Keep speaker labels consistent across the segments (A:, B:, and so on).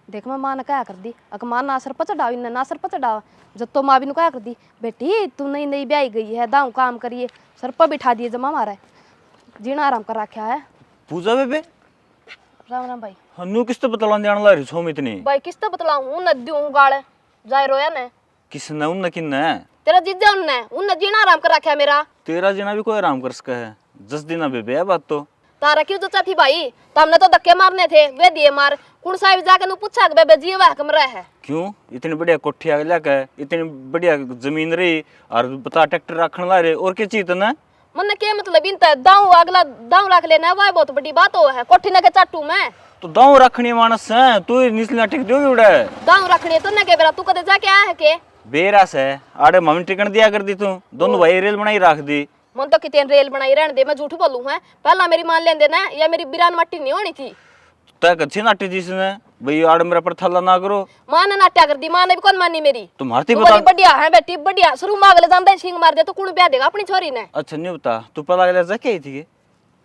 A: देख मैं माँ ने क्या कर दी, अगर माँ ना सर पर चढ़ाओ, इन्हें ना सर पर चढ़ाओ, जब तो माँ भी क्या कर दी, बेटी तू नई नई ब्याही गई है, दाऊ काम करिए, सर पर बिठा दिए जमा मारा जीना आराम कर रखा है।
B: पूजा बेबे
A: राम राम भाई।
B: हन्नू किस तो बतलाने जाने ला रही छो इतनी
A: भाई किस तो बतलाऊं, नदी हूँ गाड़ जाए रोया ने
B: किसने उन किन्ने
A: तेरा जीजा उनने जीना आराम कर रखा है मेरा।
B: तेरा जना भी कोई आराम कर सका है 10 दिन बेबे है बात तो
A: तारा क्यों तो थी भाई, तो हमने तो धक्के मारने थे, वे दिए मार कुण साहिब जाकर नु पूछा कि बेबे जी वह कमरा है
B: क्यों इतनी बढ़िया कोठी आगे लेके इतनी बढ़िया जमीन रही और बता ट्रैक्टर रखने ला रहे और क्या चीज ना
A: मन के मतलब इन दाऊ अगला दाऊ रख लेना वह बहुत बड़ी बात हो है, कोठी न के चाटू मैं
B: तो दाऊ रखनी मानस है तू निचला टिक दोगी उड़ा
A: दाऊ रखनी तो न के बेरा तू कदे जाके आया है के
B: बेरा से आड़े मम्मी टिकन दिया कर दी तू दोनों भाई रेल बनाई रख दी
A: मन तो कितने रेल बनाई रहने दे, मैं झूठ बोलूं है पहला मेरी मान लेंदे ना या मेरी बिरान मट्टी नहीं होनी थी
B: तय अच्छी नाटी जिसने भाई आड़ मेरा पर थल्ला ना करो
A: मां ने नाट्या कर दी, मां ने भी कौन मानी मेरी
B: तुम्हारी
A: तू
B: बता
A: बड़ी बढ़िया है बेटी बढ़िया शुरू मांगले जानदा है सिंग मार दे तो कौन ब्याह देगा अपनी छोरी ने।
B: अच्छा नहीं बता तू पता लगा जा क्या थी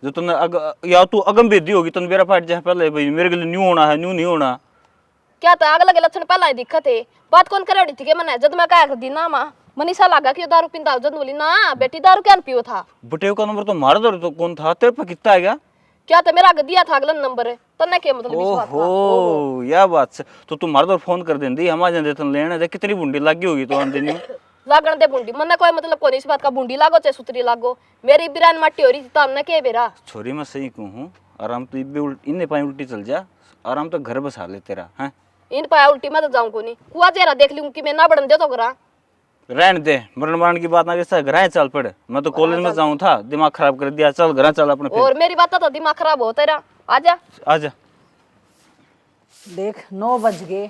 B: जो तुमने या तू अगम बेदी होगी तुम मेरा फाट जाए पहले भाई मेरे के लिए न्यू होना है न्यू नहीं होना
A: क्या था अगले लक्षण पहला ही दिक्कत है, बात कौन करे थी के मने जब मैं कहा कर दी ना मां मनीषा लगा कि दारू पींदा जद बोली ना बेटी दारू क्या पियो था
B: बुटेव का नंबर तो मार दो तो कौन था तेरे पे कितना आएगा
A: क्या तो मेरा दिया था अगला नंबर है तो ना के मतलब इस बात का
B: ओहो या बात से तो तू मार दो फोन कर देंदी हम आ जाते तन लेने दे कितनी बुंडी लगी होगी तो आन दिन
A: लागण दे बुंडी मन्ने कोई मतलब कोई इस बात का बुंडी लागो चाहे सुतरी लागो मेरी बिरान मट्टी हो रही थी तो हमने के बेरा
B: छोरी मैं सही कहूँ आराम तो इन्ने पाए उल्टी चल जा आराम तो घर बसा ले तेरा हैं
A: इन पाया उल्टी मैं तो जाऊं को नहीं कुआ चेहरा देख लूं कि मैं ना बढ़न दे तो करा
B: रहने दे मरण मरण की बात ना कैसा घर चल पड़ मैं तो कॉलेज में जाऊँ था दिमाग खराब कर दिया चल घर चल अपने
A: और मेरी बात तो दिमाग खराब हो तेरा आजा
B: आजा
C: देख 9 बज गए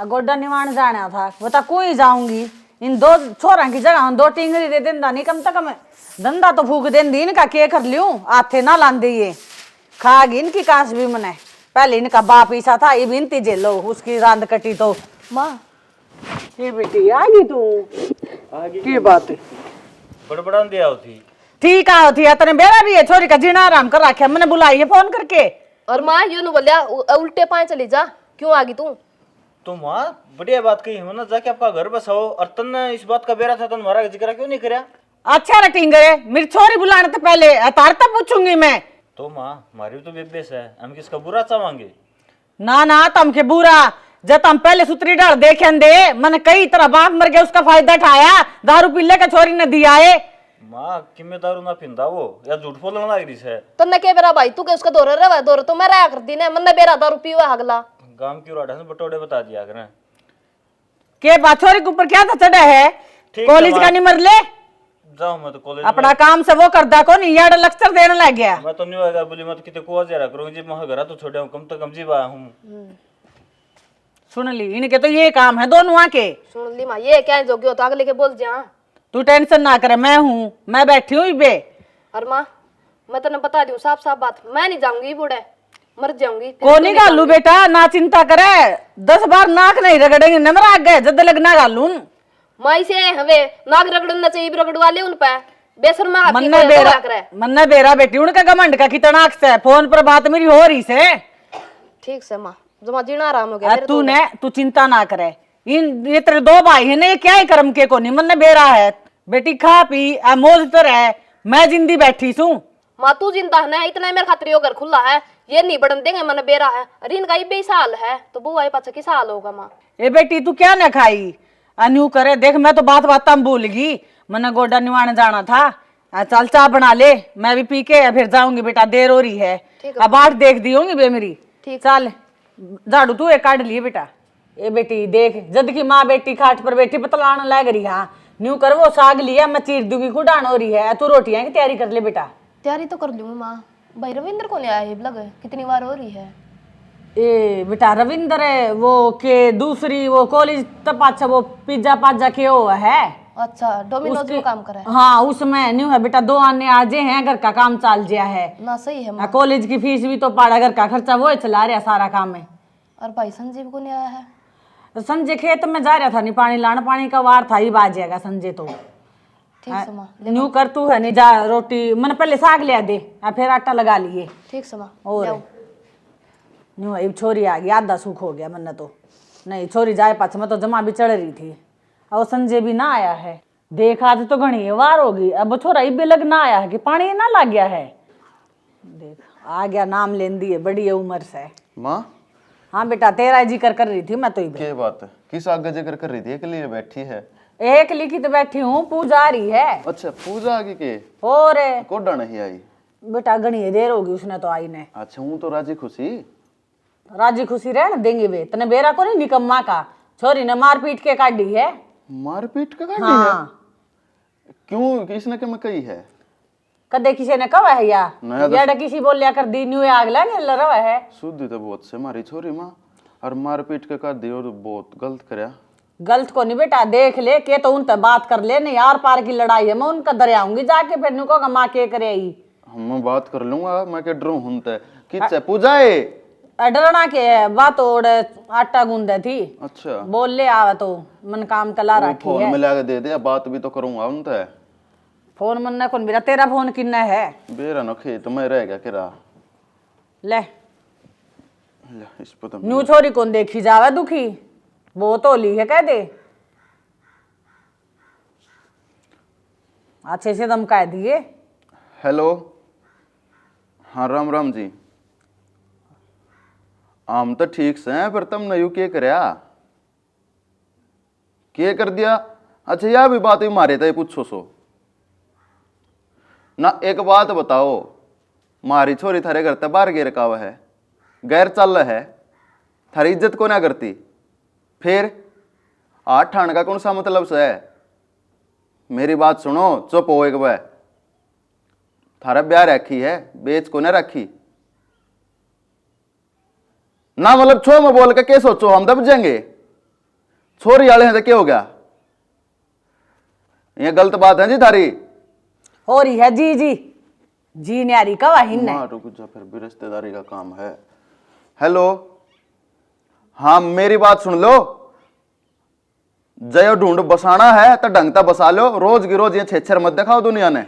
C: गोड्डा निवाण जाना था बता कोई जाऊंगी इन 2 छोरा की जगह 2 टिंगरी दे देंदा नहीं कम से कम धंधा तो फूक देंदी इनका के कर लियूं आथे ना लांदे ये खागी इनकी काश भी मने पहले इनका बाप ईसा था ये बिनती जेलो उसकी रांद कटी तो
A: मां
C: ये बेटी आ गई तू की बात है
B: बड़बड़ा दिया होती
C: ठीक आ होती है तने बेरा भी है छोरी का जीना आराम कर रखा मैंने बुलाई है फोन करके
A: और मां यूं नु बोलिया उल्टे पाए चली जा क्यों आ गई तू
B: तो माँ बढ़िया बात कही हो ना जाके आपका घर बसाओ और तन इस बात का बेरा था तन हमारा जिक्र क्यों नहीं करया
C: अच्छा रटिंग करे मेरी छोरी बुलाने तो पहले तार तब पूछूंगी मैं
B: तो माँ हमारी तो बेबेस है हम किसका बुरा चाहेंगे
C: ना ना तम के बुरा जब हम पहले सुतरी डाल देखे दे मैंने कई तरह बाप मर गया उसका फायदा उठाया दारू पीले का छोरी ने दिया है
B: माँ किम्मे दारू ना पिंदा वो या झूठ बोलना लग रही है
A: तन्ने के बेरा भाई तू के उसका दौरे रहा दौरे तो मैं रहा कर दी ने मन्ने बेरा दारू पीवा अगला
B: गांव की रोड है बटोड़े बता दिया करें
C: के बात छोरी के ऊपर क्या था चढ़ा है कॉलेज का नहीं मर ले
B: जाऊँ मैं तो कॉलेज
C: अपना काम से वो करदा को नहीं यार लेक्चर देने लग गया
B: मैं तो नहीं होगा बोली मत कितने कुआ जरा करूँगी जी मैं घर तो छोड़े हूँ कम तो कम जी बा हूँ
C: सुन ली इनके तो ये काम है दोनों आके
A: सुन ली मां ये क्या जोगी हो तो अगले के बोल जा
C: तू टेंशन ना करे मैं हूँ मैं बैठी हूँ बे
A: और मां मैं तेने बता दूं साफ साफ बात मैं नहीं जाऊंगी बूढ़े मर जाऊंगी
C: कोनी गालू बेटा ना चिंता करे 10 बार नाक नहीं रगड़ेंगे नमर आ गए जद लगना गालू
A: माई से हवे नाग रगड़ना चाहिए रगड़वा ले उन पे बेशर्मा
C: मन्ना बेरा बेटी उनका घमंड का कितना अक्स है फोन पर बात मेरी हो रही से
A: ठीक से मां जमा जीना आराम हो गया
C: तूने तू चिंता ना करे इन ये तेरे 2 भाई है ना ये क्या ही कर्म के को नहीं मन्ना बेरा है बेटी खा पी मौज तो रहे मैं जिंदी बैठी सू
A: मां तू जिंदा है ना इतना मेरे खातिर यो घर खुला है ये नहीं बढ़न देंगे मन बेरा है अरे इनका ये साल है तो बुआ ये पाछा की साल होगा मां
C: ए बेटी तू क्या ना खाई अन्यू करे देख मैं तो बात बात में भूल गई मन्ना गोड्डा निवाने जाना था चल चाय बना ले मैं भी पी के फिर जाऊंगी बेटा देर हो रही है अब बाट देख दी होंगी बे मेरी चल झाड़ू तू एक काट लिए बेटा ए बेटी देख जद की माँ बेटी खाट पर बैठी पतलाना लग रही हाँ न्यू कर वो साग लिया मैं चीर दूंगी खुडान हो रही है तू रोटियां की तैयारी कर ले बेटा
A: तैयारी तो कर लूंगी मां भाई रविंद्र को नहीं आया लग कितनी बार हो रही है
C: ए बेटा रविंद्र है वो के दूसरी वो कॉलेज तब अच्छा वो पिज्जा पाजा के वो है
A: अच्छा डोमिनोज में काम करे
C: हाँ उसमें न्यू है बेटा 2 आने आजे हैं घर का काम चाल गया है
A: ना सही है मां
C: कॉलेज की फीस भी तो पाड़ा घर का खर्चा वो चला रहा सारा काम है
A: और भाई संजीव को नहीं आया है
C: संजय खेत में जा रहा था नहीं पानी लाना पानी का वार था ही बाजेगा संजय तो
A: ठीक से मां
C: न्यू कर तू है नहीं जा रोटी मैंने पहले साग लिया दे फिर आटा लगा लिए
A: ठीक से मां
C: और न्यू एक छोरी आ गई, आधा सुख हो गया मन तो। नहीं छोरी जाए पाछ में तो जमा भी चढ़ रही थी, और संजय भी ना आया है। देखा तो घनी वार होगी, अब छोरा इबे लग ना आया है कि पानी ना लग गया है। देख आ गया, नाम लेन दी है, बड़ी उम्र से।
D: माँ
C: हाँ बेटा, तेरा जिक्र कर रही थी मैं तो।
D: क्या बात है, किस आगे जिक्र कर रही थी? एक लिए बैठी है।
C: एक लिखित बैठी हूँ, पूजा आ रही है।
D: अच्छा पूजा आगे के
C: और
D: कोडा नहीं आई?
C: बेटा घनी देर होगी उसने तो आई ने।
D: अच्छा हूँ तो राजी खुशी।
C: राजी खुशी रहने देंगे वे, तने बेरा को नहीं निकम्मा का। छोरी ने मार पीट के काटी है।
D: मारपीट का काटी
C: हाँ।
D: है? क्यों, किसने क्या मैं कही है?
C: कदे किसी ने कहा है या
D: नया
C: यार किसी बोल लिया कर दी न्यू आग लाने लरवा है।
D: शुद्ध तो बहुत से मारी छोरी माँ, और मारपीट के कर दी, और बहुत गलत करया।
C: गलत को नहीं बेटा, देख ले के तो उनसे बात कर ले, नहीं यार पार की लड़ाई है, मैं उनका दरियाऊंगी जाके, फिर नुको का माँ के करे ही।
D: हम बात कर लूंगा, मैं क्या डरू हूं ते किस है पूजा है?
C: डरना के बात ओड़ आटा गूंदे थी।
D: अच्छा
C: बोल ले आवा तो मन काम कला
D: वो
C: रखी
D: फोन
C: है।
D: मिला के दे दे, बात भी तो करूंगा उनसे।
C: फोन मन कौन बेटा, तेरा फोन किन्ना है?
D: बेरा न खेत में रह गया किरा।
C: ले
D: ले, इस पर तो
C: न्यू छोरी कौन देखी जावे दुखी, वो तो ली है कह दे। अच्छे से दम कह दिए।
D: हेलो, हाँ राम राम जी। हम तो ठीक से हैं, पर तुमने यू क्या करया? क्या कर दिया? अच्छा यह भी बात ही मारे थे, पूछो सो ना। एक बात बताओ, मारी छोरी थारे घर ते बाहर गिर काव है, गैर चल है, थारी इज्जत को ना करती, फिर आठ ठाण का कौन सा मतलब से है? मेरी बात सुनो, चुप हो एक बार। थारा ब्याह रखी है, बेच को ना रखी ना, मतलब छो में बोल के क्या सोचो हम दब जाएंगे? छोरी वाले हैं तो क्या हो गया? ये गलत बात है जी थारी।
C: हो रही है जी जी जी न्यारी कवा हिन्ने।
D: मां रुक जा, फिर भी रिश्तेदारी का काम है। हेलो, हाँ मेरी बात सुन लो, जयो ढूंढ बसाना है तो ढंग तक बसा लो, रोज की रोज ये छेछर मत दिखाओ दुनिया ने।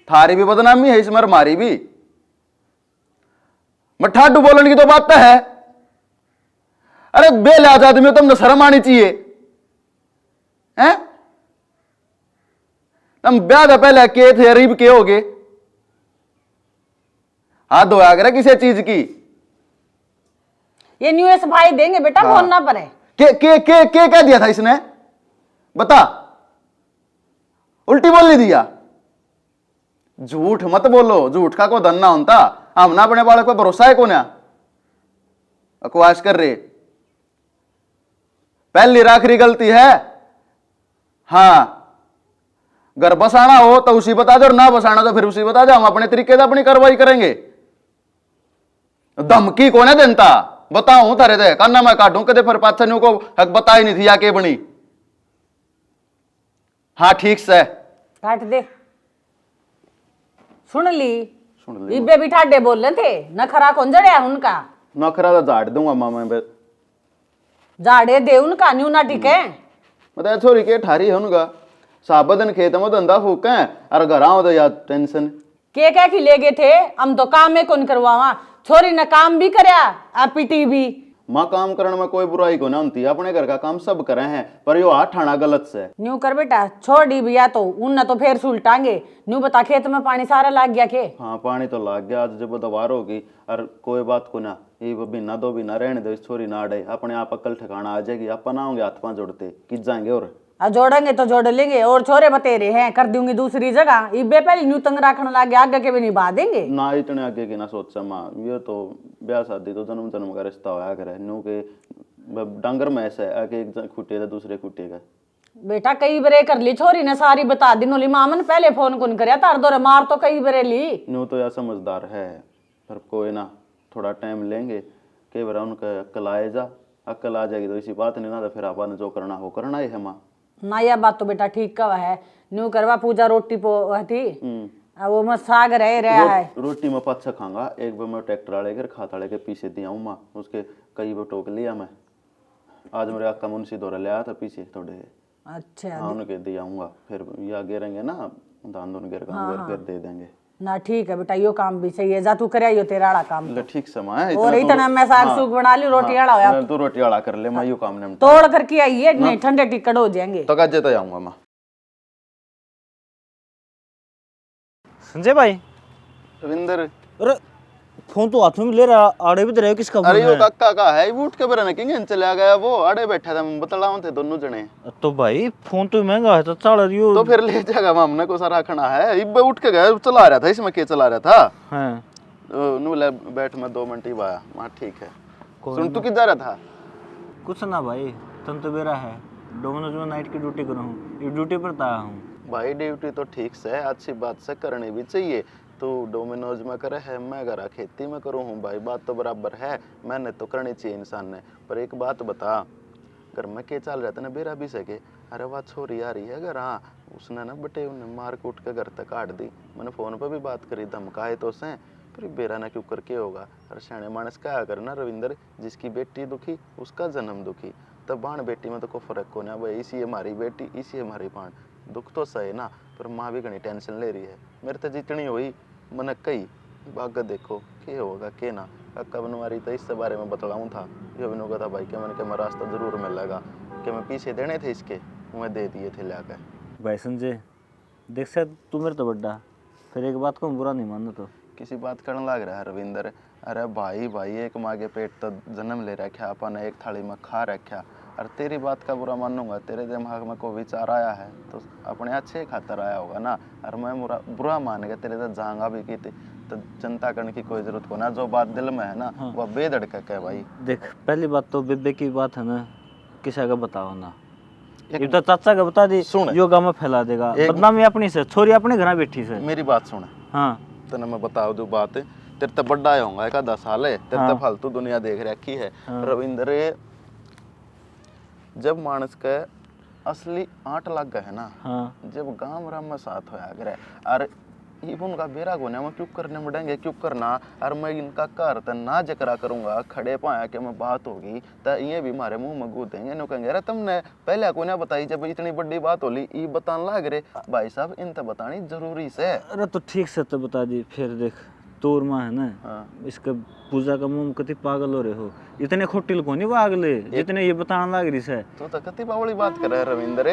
D: थारी भी बदनामी है इसमें, मारी भी। मैं ठाडू बोलने की तो बात तो है। अरे बेलियाज आदमी, तुमने शर्म आनी चाहिए हैं? तुम ब्याह से पहले के थे, रीब के हो गए? हाथ धोया करे किसी चीज की।
C: ये न्यू सफाई देंगे बेटा,
D: हाँ।
C: फोन ना पड़े।
D: के कह दिया था इसने? बता, उल्टी बोल नहीं दिया? झूठ मत बोलो, झूठ का कोई धन ना होता। हम ना अपने बालक पर भरोसा है को ना, अकवाश कर रहे। पहली आखिरी गलती है। हाँ, घर बसाना हो तो उसी बता दो, और ना बसाना तो फिर उसी बता दो, हम अपने तरीके से अपनी कार्रवाई करेंगे। धमकी को ना देता, बताऊं तारे दे करना मैं काटूं कदे, फिर पाछा को हक बता ही नहीं थी या के बनी। हाँ ठीक से
C: काट दे। सुन ली
D: सुन ली।
C: इबे भी ठाडे बोल रहे थे, नखरा कौन जड़िया उनका?
D: नखरा तो झाड़ दूंगा मामा मैं।
C: झाड़े दे उनका, न्यू ना टिके।
D: मतलब छोरी के ठारी है उनका, साबदन खेत में धंधा फूक है, और घर आओ तो यार टेंशन।
C: के क्या की ले गए थे, हम तो काम में कौन करवावा। छोरी ने काम भी करया, आ पिटी भी।
D: माँ काम करने में कोई बुराई को ना होती, अपने घर का काम सब करे हैं, पर यो हाथ ठाना गलत से।
C: न्यू कर बेटा, छोड़ दी भैया तो उन तो फिर सुलटांगे। न्यू बता खेत में पानी सारा लग गया के?
D: हाँ पानी तो लग गया, आज जब दवार होगी, और कोई बात को ना, ये महीना दो महीना रहने दो, इस छोरी ना अड़े, अपने आप अकल ठिकाना आ जाएगी, अपन आओगे हाथ पांव जोड़ते कि जाएंगे। और
C: जोड़ेंगे तो जोड़ लेंगे, और छोरे बतेरे हैं कर दूंगी दूसरी जगह। इबे पहले न्यू तंग रखने लग गया, आगे के भी निभा देंगे
D: ना। इतने आगे की ना सोचा माँ, ये तो ब्याह शादी तो जन्म जन्म का रिश्ता होया करे। न्यू के डांगर में ऐसा है कि एक खुटे था दूसरे खुटे का।
C: बेटा कई बरे कर ली छोरी ने, सारी बता दी नोली। मामन पहले फोन कौन करया तार दो मार तो कई बरे ली।
D: न्यू तो यार समझदार है, पर कोई ना, थोड़ा टाइम लेंगे, कई बार उनका अक्ल आए जा, अक्ल आ जाएगी तो इसी बात नहीं ना, तो फिर अपन जो करना हो करना ही है माँ।
C: ना यह बात तो बेटा ठीक कहा है। न्यू करवा पूजा रोटी पो थी, वो मत साग रहा है।
D: रोटी में पाछा खाऊंगा, एक बार मैं ट्रैक्टर वाले के खाता वाले के पीछे दिया हूँ माँ, उसके कई बार टोक लिया मैं। आज मेरे आका मुंशी दौरा ले आया था पीछे थोड़े।
C: अच्छा
D: हाँ उनके दिया हूँगा, फिर ये गिरेंगे ना धान धुन गिर फिर दे देंगे।
C: ना ठीक है बेटा, यो काम भी सही है, जा तू करे यो तेरा आड़ा काम।
D: ले ठीक से मां
C: और इतना मैं साग सूग बना ली, रोटी आड़ा होया
D: तू रोटी आड़ा कर ले, मैं यू काम ने
C: तोड़ करके आई है, नहीं ठंडे टिकट हो जाएंगे।
D: तो कज्जे तो जाऊंगा मां।
B: संजय भाई,
D: रविंदर,
B: अरे फोन तो हाथ में ले रहा, आड़े भी रहे, किसका फोन
D: अरे
B: है?
D: यो काका का है, उठ के बरन किंगन चला गया, वो आड़े बैठा था, मैं बतलाऊं थे दोनों जने।
B: तो भाई फोन तो महंगा है, तो चढ़ रही
D: तो फिर ले जाएगा हमने को सारा रखना है, इब्बे उठ के गया, चला रहा था, इसमें क्या चला रहा था?
B: हाँ
D: नु ले बैठ, मैं 2 मिनट ही आया। मां ठीक है। सुन तू किधर था?
B: कुछ ना भाई, तन तो बेरा है, डोमिनोज में नाइट की ड्यूटी करूँ, ये ड्यूटी पर आया हूँ।
D: भाई ड्यूटी तो ठीक से अच्छी बात से करनी भी चाहिए। तू डोमिनोज में करे है, मैं घर खेती में करूँ हूँ भाई, बात तो बराबर है, मैंने तो करनी चाहिए इंसान ने। पर एक बात बता, घर में क्या चल रहा था ना, बेरा भी सके, अरे वाह छोरी आ रही है घर, हाँ उसने ना बटे उन्हें मार कूट के घर तक काट दी। मैंने फ़ोन पर भी बात करी, धमकाए तो से, फिर बेरा ना क्यों करके होगा। अरे सियाने मानस क्या करना रविंदर, जिसकी बेटी दुखी उसका जन्म दुखी। तब बाण बेटी में तो कोई फर्क को ना भाई, इसी हमारी बेटी इसी हमारी बाण, दुख तो सही ना, पर माँ भी घनी टेंशन ले रही है। मेरे तो जितनी हुई मैंने कही बाग देखो क्या होगा क्या ना, अक्का बनवारी तो इससे बारे में बतलाऊँ था, ये भी कहा था भाई कि मैंने क्या मैं रास्ता जरूर मिलेगा, कि मैं पीछे देने थे इसके, मैं दे दिए थे लाकर।
B: भाई संजय देख, शायद तू मेरे तो बड्डा, फिर एक बात को बुरा नहीं मानना तो
D: किसी बात करने लग रहा है रविंदर। अरे भाई भाई, एक माँ के पेट तो जन्म ले रखा, अपन एक थाली में खा रखा, और तेरी बात का बुरा मानूंगा, तेरे दिमाग में कोई विचार आया है तो अपने अच्छे खातर आया होगा ना, और मैं बुरा मान गया तेरे तो जांगा भी की थी, तो चिंता करने की कोई जरूरत को ना, जो बात दिल में है ना वह बेधड़क है भाई।
B: देख, पहली बात तो बेबे की बात है ना, किसी का बताओ ना, ये तो चाचा का बता दी,
D: सुन,
B: यो गाँव में फैला देगा, बदनामी अपनी से, छोरी अपने घर बैठी से।
D: मेरी बात सुन,
B: हाँ
D: तेने मैं बता दूं बात, तेरे तो बड़ा होगा, एक 10 साल है, तेरे तो फालतू दुनिया देख रखी है रविंदर। जब मानस के असली 8 लाख गए ना, जब गांव राम में साथ होया करे, और उनका बेरा गोने में क्यों करने मुड़ेंगे, क्यों करना, और मैं इनका घर तो ना जकरा करूंगा, खड़े पाया कि मैं बात होगी तो ये भी हमारे मुंह में गूद देंगे, नो कहेंगे अरे तुमने पहले को ना बताई, जब इतनी बड़ी बात होली ये बताने लग रहे। भाई साहब इन तो बतानी जरूरी से।
B: अरे तो ठीक से तो बता दी, फिर देख तोर माँ है ना, इसका पूजा का मुंह कति पागल हो रहे हो, इतने खोटिल को नहीं वागले जितने ये बताने लग रही से।
D: तो कति बावली बात कर रहे रविंदर,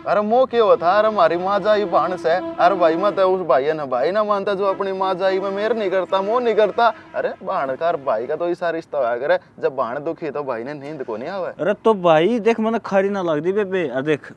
D: अरे मो क्यों होता, अरे हमारी माँ जाई बाण से, अरे भाई मत उस भाई है ना, भाई ना मानता जो अपनी माँ जाई में मेर नहीं करता, मोह नहीं करता। अरे बाण का भाई का तो ऐसा रिश्ता होया करे, जब बाण दुखी तो भाई ने नींद को नहीं आवे।
B: अरे तो भाई देख, मैंने खारी ना लग दी बेबे, देख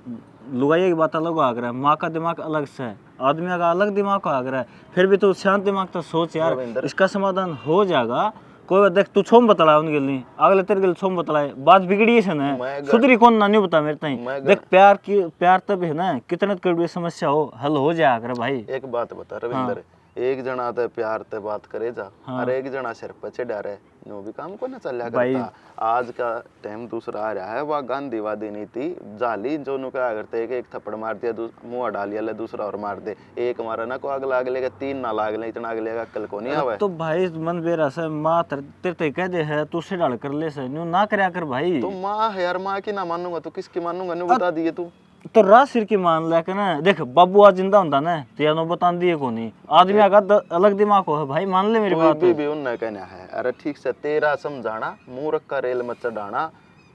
B: लुगाई की बात अलग आ रहा है, माँ का दिमाग अलग से है, आदमी का अलग दिमाग आ रहा है, फिर भी तो शांत दिमाग तो सोच यार, इसका समाधान हो जाएगा। कोई देख तू छोम बतला उनके लिए, अगले तेरे के लिए छोम बतलाए, बात बिगड़ी है ना, सुधरी कौन ना नहीं बता मेरे ताई। देख प्यार तब है ना, कितने कड़वी समस्या हो हल हो जाया करे भाई।
D: एक बात बता रविंदर, एक जना तो प्यार ते बात करे जा, और एक जना सिर पे चढ़ा रहे, नो भी काम को ना चल करता। आज का टाइम दूसरा आ रहा है, वह गांधीवादी नीति जाली, जो नु क्या करते हैं कि एक थप्पड़ मार दिया, मुंह डाल लिया, दूसरा और मार दे, एक मारा ना को अगले का 3 ना लागले, इतना अगले का कल को नहीं आवे।
B: तो भाई मन बेरा से माँ तेरे ते कह दे है, तू से डाल कर ले से, न्यू ना करया कर भाई।
D: तो माँ है यार, माँ की ना मानूंगा तो किसकी मानूंगा, न्यू बता दिए तू।
B: तो राह सिर की मान लेके ना, देख बाबू आज जिंदा होता ना तो यानो बता दिए को नहीं, आदमी का अलग दिमाग हो है भाई, मान ले मेरी बात।
D: भी उनने कहना है, अरे ठीक से तेरा समझाना, मूर्ख का रेल मत चढ़ाना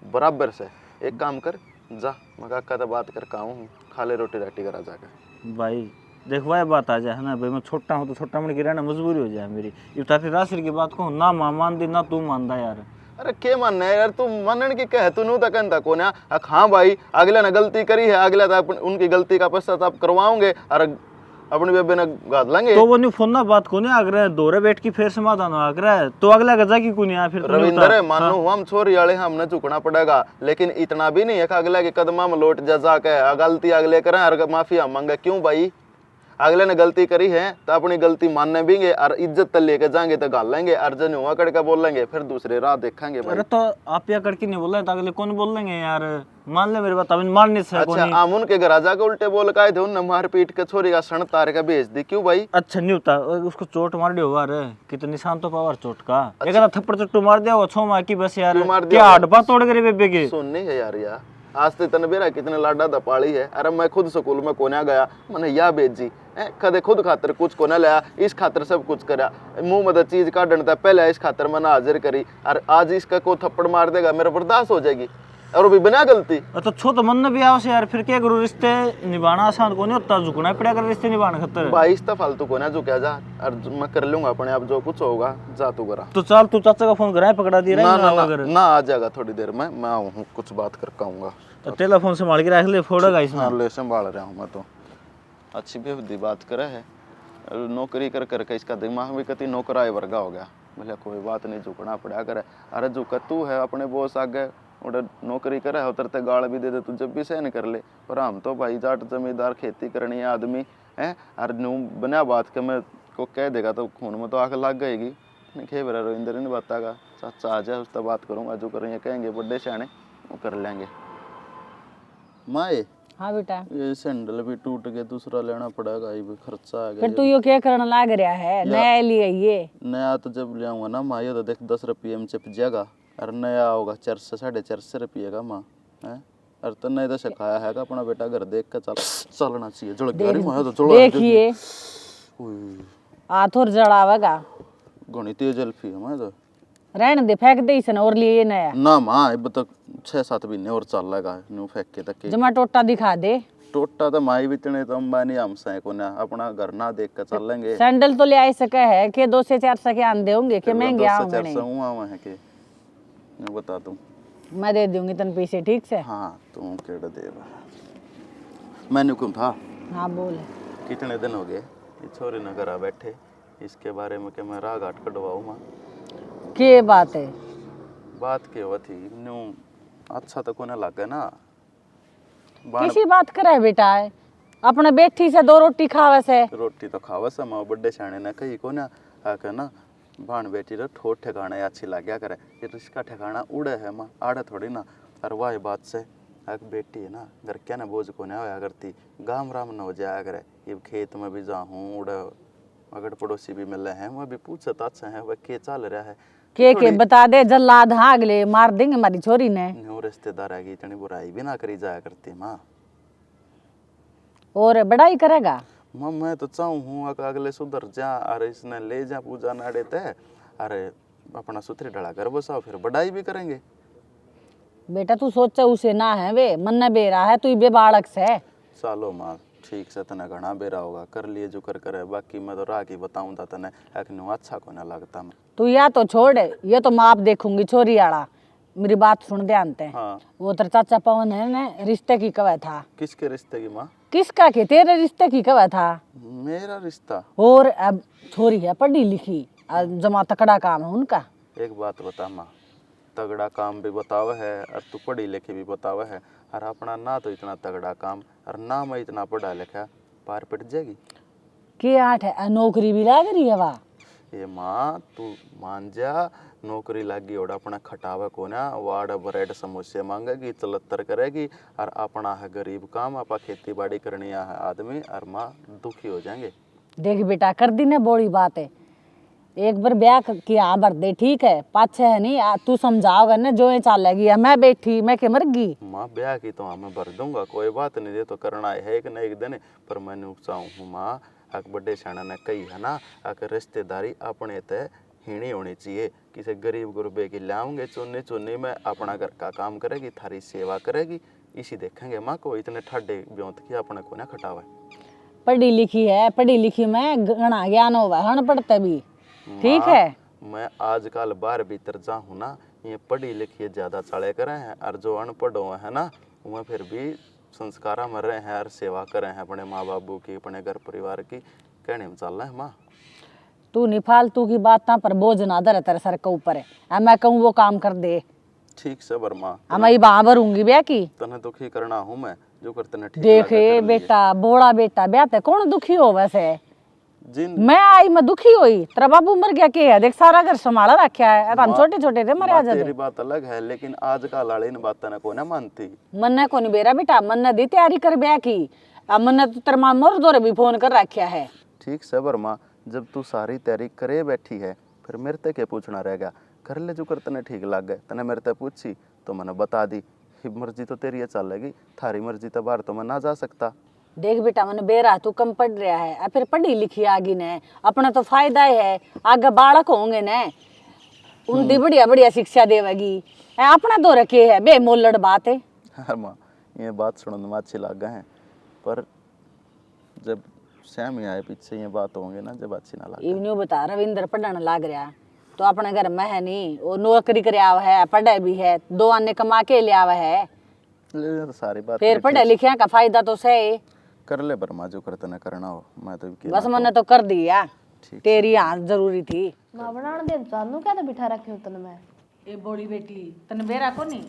D: बराबर से। एक काम कर, जा मैं काका तो बात कर हूँ, खा ले रोटी राटी करा जाकर।
B: भाई देख वह बात आ जाए ना भाई, मैं छोटा हूँ तो छोटा मन की रहना मजबूरी हो जाए मेरी, ये ताकि राह सिर की बात को ना माँ मान दी ना तू मानदा यार।
D: अरे के मानना है यार, तू मानने की कह, तू नू तक कहता को ना, हाँ भाई अगले ने गलती करी है, अगले तो उनकी गलती का पश्चाताप करवाओगे, और अपनी बेबे ने गाद लेंगे।
B: तो वो नहीं फोन ना बात को नहीं आग रहा है, दोरे बैठ की फिर समाधान आग रहा है, तो अगला गजा की को नहीं आया फिर।
D: रविंदर मानो हम छोरी वाले हमने झुकना पड़ेगा, लेकिन इतना भी नहीं है कि अगले के कदमा में लौट जा के गलती अगले करें और माफी हम मांगे। क्यों भाई, अगले ने गलती करी है तो अपनी गलती मानने भी और इज्जत तक लेके जाएंगे तो गाल लेंगे, और जन हुआ करके बोल लेंगे, फिर दूसरे राह देखेंगे भाई।
B: अरे तो आप या करके नहीं बोल रहे तो अगले कौन बोल लेंगे यार, मान ले मेरी बात, अभी मारने से
D: अच्छा आम उनके घर जाके उल्टे बोल का थे, उनने मार पीट के छोरी का सण तार के भेज दी। क्यों भाई?
B: अच्छा नहीं होता, उसको चोट मार दिया हुआ रे, कितने निशान तो पावर चोट का, एक थप्पड़ चट्टू मार दिया वो 6 माह की बस यार, क्या हड्डा तोड़ गए बेबे के।
D: सुननी है यार, आज तो तन बेरा कितने लाडा दा पाली है। अरे मैं खुद स्कूल में कोना गया, मैंने या भेजी कदे खुद खातर कुछ कोना लिया, इस खातर सब कुछ करा। मुंह में चीज काटन था पहले इस खातर मैंने हाजिर करी, और आज इसका को थप्पड़ मार देगा मेरा बर्दाश्त हो जाएगी, और वो भी बिना गलती।
B: तो छो तो मन न भी आवश्य यार, फिर क्या करूँ, रिश्ते निभाना आसान को नहीं होता, झुकना पड़ा कर रिश्ते निभाने खातर।
D: भाई इस फालतू को ना झुका जा, और मैं कर लूंगा अपने आप, जो कुछ होगा जा तू करा।
B: तो चल तू चाचा का फोन करा, पकड़ा दिया
D: ना ना ना, ना आ जाएगा थोड़ी देर में, मैं आऊँ कुछ बात करके आऊंगा।
B: तो टेलीफोन संभाल के रख ले, फोड़ेगा इसमें।
D: हाँ ले संभाल रहा हूँ मैं तो। अच्छी बेहूदी बात करे है, नौकरी कर करके इसका दिमाग भी कति नौकराए वर्गा हो गया। बोले कोई बात नहीं, झुकना पड़ा करे। अरे झुका तू है अपने बॉस आगे, उधर नौकरी करे है, उतरते गाल भी दे दे तू, जब भी सहन कर ले। पर हम तो भाई जाट जमींदार खेती करनी है आदमी है, और नू बिना बात के मैं को कह देगा तो खून में तो आग लग गएगी। खे बेरा रोइंदर ने बतागा, चाचा आ जाए उससे बात करूँगा, जो करेंगे कहेंगे बड़े सियाने वो कर लेंगे। माए
C: हाँ बेटा,
D: ये सैंडल भी टूट गया, दूसरा लेना पड़ेगा, ये भी खर्चा आ गया।
C: फिर तू यो क्या करने लाग रहा है? नया लिए ये
D: नया तो जब ले आऊंगा ना माँ, ये तो देख 10 रुपये में चिप जाएगा, और नया होगा 400 450 रुपये का माँ है। और तो नहीं तो सिखाया है अपना बेटा, घर देख के चलना चाहिए। जुड़ गया माँ तो जुड़।
C: देखिए हाथ और जड़ावेगा,
D: घनी तेज अल्फी है माँ तो।
C: रहने दे, फेंक दे इसे और लिए नया।
D: ना माँ अब तो 6-7 महीने और चल लेगा, न्यू फेंक के तक
C: जमा टोटा दिखा दे।
D: टोटा तो माई बितने तो अंबानी हम से को ना, अपना घर ना देख कर चल लेंगे।
C: सैंडल तो ले आई सके है कि 200 से 400 के आंदे होंगे कि महंगे आओगे?
D: 400 हुआ है के मैं बता दूं,
C: मैं दे दूंगी तन पैसे, ठीक से?
D: हाँ तुम केड़ा दे। मैंने क्यों था,
C: हाँ बोल।
D: कितने दिन हो गए ये छोरी न घरा बैठे, इसके बारे में कि मैं राह घाट कटवाऊँ माँ।
C: के बात है?
D: बात क्या हुआ थी न्यू, अच्छा तो कोने लग गया ना।
C: किसी बात करे बेटा है, अपने बेटी से 2 रोटी खावे से।
D: रोटी तो खावा सा माँ, बड़े सियाने ने कही को ना आके ना, भाण बेटी रो ठोट ठिकाना अच्छी लाग्या करे, ये तो इसका ठिकाना उड़े है माँ, आड़े थोड़ी ना। और वाह बात से एक बेटी है ना, घर क्या ना बोझ को ना होया करती, गाम राम न हो जाया करे। ये खेत में भी जाऊँ उड़े, अगर पड़ोसी भी मिले हैं वह भी पूछता अच्छा है वह के चल रहा है,
C: के बता दे, जल्लाद हाँ अगले मार देंगे हमारी छोरी ने।
D: न्यू रिश्तेदार है, इतनी बुराई भी ना करी जाया करती माँ।
C: और बड़ाई करेगा
D: माँ मैं तो चाहूँ अगले सुधर जा, अरे इसने ले जा पूजा ना देते, अरे अपना सुथरी डला कर बसाओ, फिर बढ़ाई भी करेंगे।
C: बेटा तू सोचा उसे ना है वे मन न बेरा है, तू बे बालक से।
D: चलो माँ ठीक से, तने घना बेरा होगा कर लिए जो कर करे, बाकी मैं तो राह की बताऊँ था तने एक अच्छा को ना लगता। मैं
C: तू या तो छोड़, ये तो मैं आप देखूंगी छोरी आड़ा, मेरी बात सुन ध्यान से।
D: हाँ
C: वो तेरा चाचा पवन है ना, रिश्ते की कवा था।
D: किसके रिश्ते की माँ?
C: किसका के? तेरे रिश्ते की कवा था।
D: मेरा रिश्ता?
C: और अब छोरी है पढ़ी लिखी, जमा तकड़ा काम है उनका।
D: एक बात बता माँ, तगड़ा काम भी बतावा है और तू पढ़ी लिखी भी बतावा है, और अपना ना तो इतना तगड़ा काम और ना मैं इतना पढ़ा लिखा, पार पिट जाएगी
C: के 8 है, नौकरी भी लाग रही है वाह।
D: ये माँ तू मान जा, नौकरी लागी और अपना खटावा को ना, वाड़ ब्रेड समोसे मांगेगी, चलत्तर करेगी, और अपना है गरीब काम, अपा खेती बाड़ी करनी है आदमी, और माँ दुखी हो जाएंगे।
C: देख बेटा कर दी ना बड़ी बात है, एक बार ब्याह किया भर दे, ठीक है? पाछे है नहीं तू समझाओगा ना, जो चलेगी मैं बैठी मैं के मर गई।
D: माँ ब्याह की तो मैं भर दूंगा, कोई बात नहीं, दे तो करना है एक न एक दिन, पर मैंने चाहूँ माँ आक बड़े सियाणा ने कही है ना, आक रिश्तेदारी अपने तय हीणी होनी चाहिए। किसी गरीब गुरबे की लाऊंगे चुन्नी चुन्नी में, अपना घर का काम करेगी, थारी सेवा करेगी, इसी देखेंगे माँ को इतने ठाडे ब्योंत की अपने को ना खटावा।
C: पढ़ी लिखी है, पढ़ी लिखी में घना ज्ञान होगा, हन पढ़ते भी, ठीक है?
D: मैं आजकल बाहर भीतर जाऊँ ना, ये पढ़ी लिखी ज्यादा चले करे हैं, और जो अनपढ़ हुए हैं ना वह फिर भी संस्कारा में रहे हैं और सेवा करे हैं अपने माँ बाबू की, अपने घर परिवार की, कहने में चल रहा है माँ।
C: तू नहीं फालतू की बात पर बोझ ना दे तेरे सर के ऊपर है, मैं कहूँ वो काम कर दे,
D: ठीक से बर्मा,
C: मैं वहां भरूंगी ब्याह की।
D: तने दुखी करना हूँ मैं, जो करते ने ठीक
C: देखे
D: लगे कर
C: बेटा, बोड़ा बेटा ब्याह ते कौन दुखी हो वैसे?
D: जिन
C: मैं आई मैं दुखी हुई, तेरा बाबू मर गया के है, देख सारा घर संभाला रखा है, हम छोटे छोटे थे मरे आजाद।
D: तेरी बात अलग है, लेकिन आजकल वाले इन बातों ने को ना मानती।
C: मन्ने को नहीं बेरा बेटा, मन्ने दी तैयारी कर ब्याह की, अब मन्ने तो तेरे मां मोर दोरे भी फोन कर रखा है।
D: ठीक से बर्मा, जब तू सारी तैयारी करे बैठी है, फिर मेरे ते क्या पूछना रहेगा, कर ले जो कर तने ठीक लग गए, तने मेरे ते पूछी तो मैंने बता दी, मर्जी तो तेरी है चलेगी, थारी मर्जी तो बाहर तो मैं ना जा सकता।
C: देख बेटा मन बेरा तू कम पढ़ रहा है फिर पढ़ी लिखी आगी ने अपना तो फायदा ही है, आगे बालक होंगे ने उनकी बढ़िया बढ़िया शिक्षा देवेगी। अपना तो रखे है बे मोलड़ बात है।
D: हाँ माँ, ये बात सुनने में अच्छी लगा है, पर जब श्याम ही आए पीछे ये बात होंगे ना, जब अच्छी ना लगे।
C: इवन्यू बता रविंद्र पढ़ने लग रहा तो अपने घर में है नहीं, वो नौकरी करे आवा है, पढ़े भी है, 2 आने कमा के ले आवा है,
D: तो सारी बात
C: फिर पढ़े लिखे का फायदा तो सही
D: कर ले, बर्मा जो करते ना करना हो, मैं तो
C: बस मैंने तो कर दिया, तेरी हाथ जरूरी थी।
A: माँ बनाने दे चालू क्या तो बिठा रखे हो तन मैं।
C: ए बोली बेटी तने बेरा को नहीं,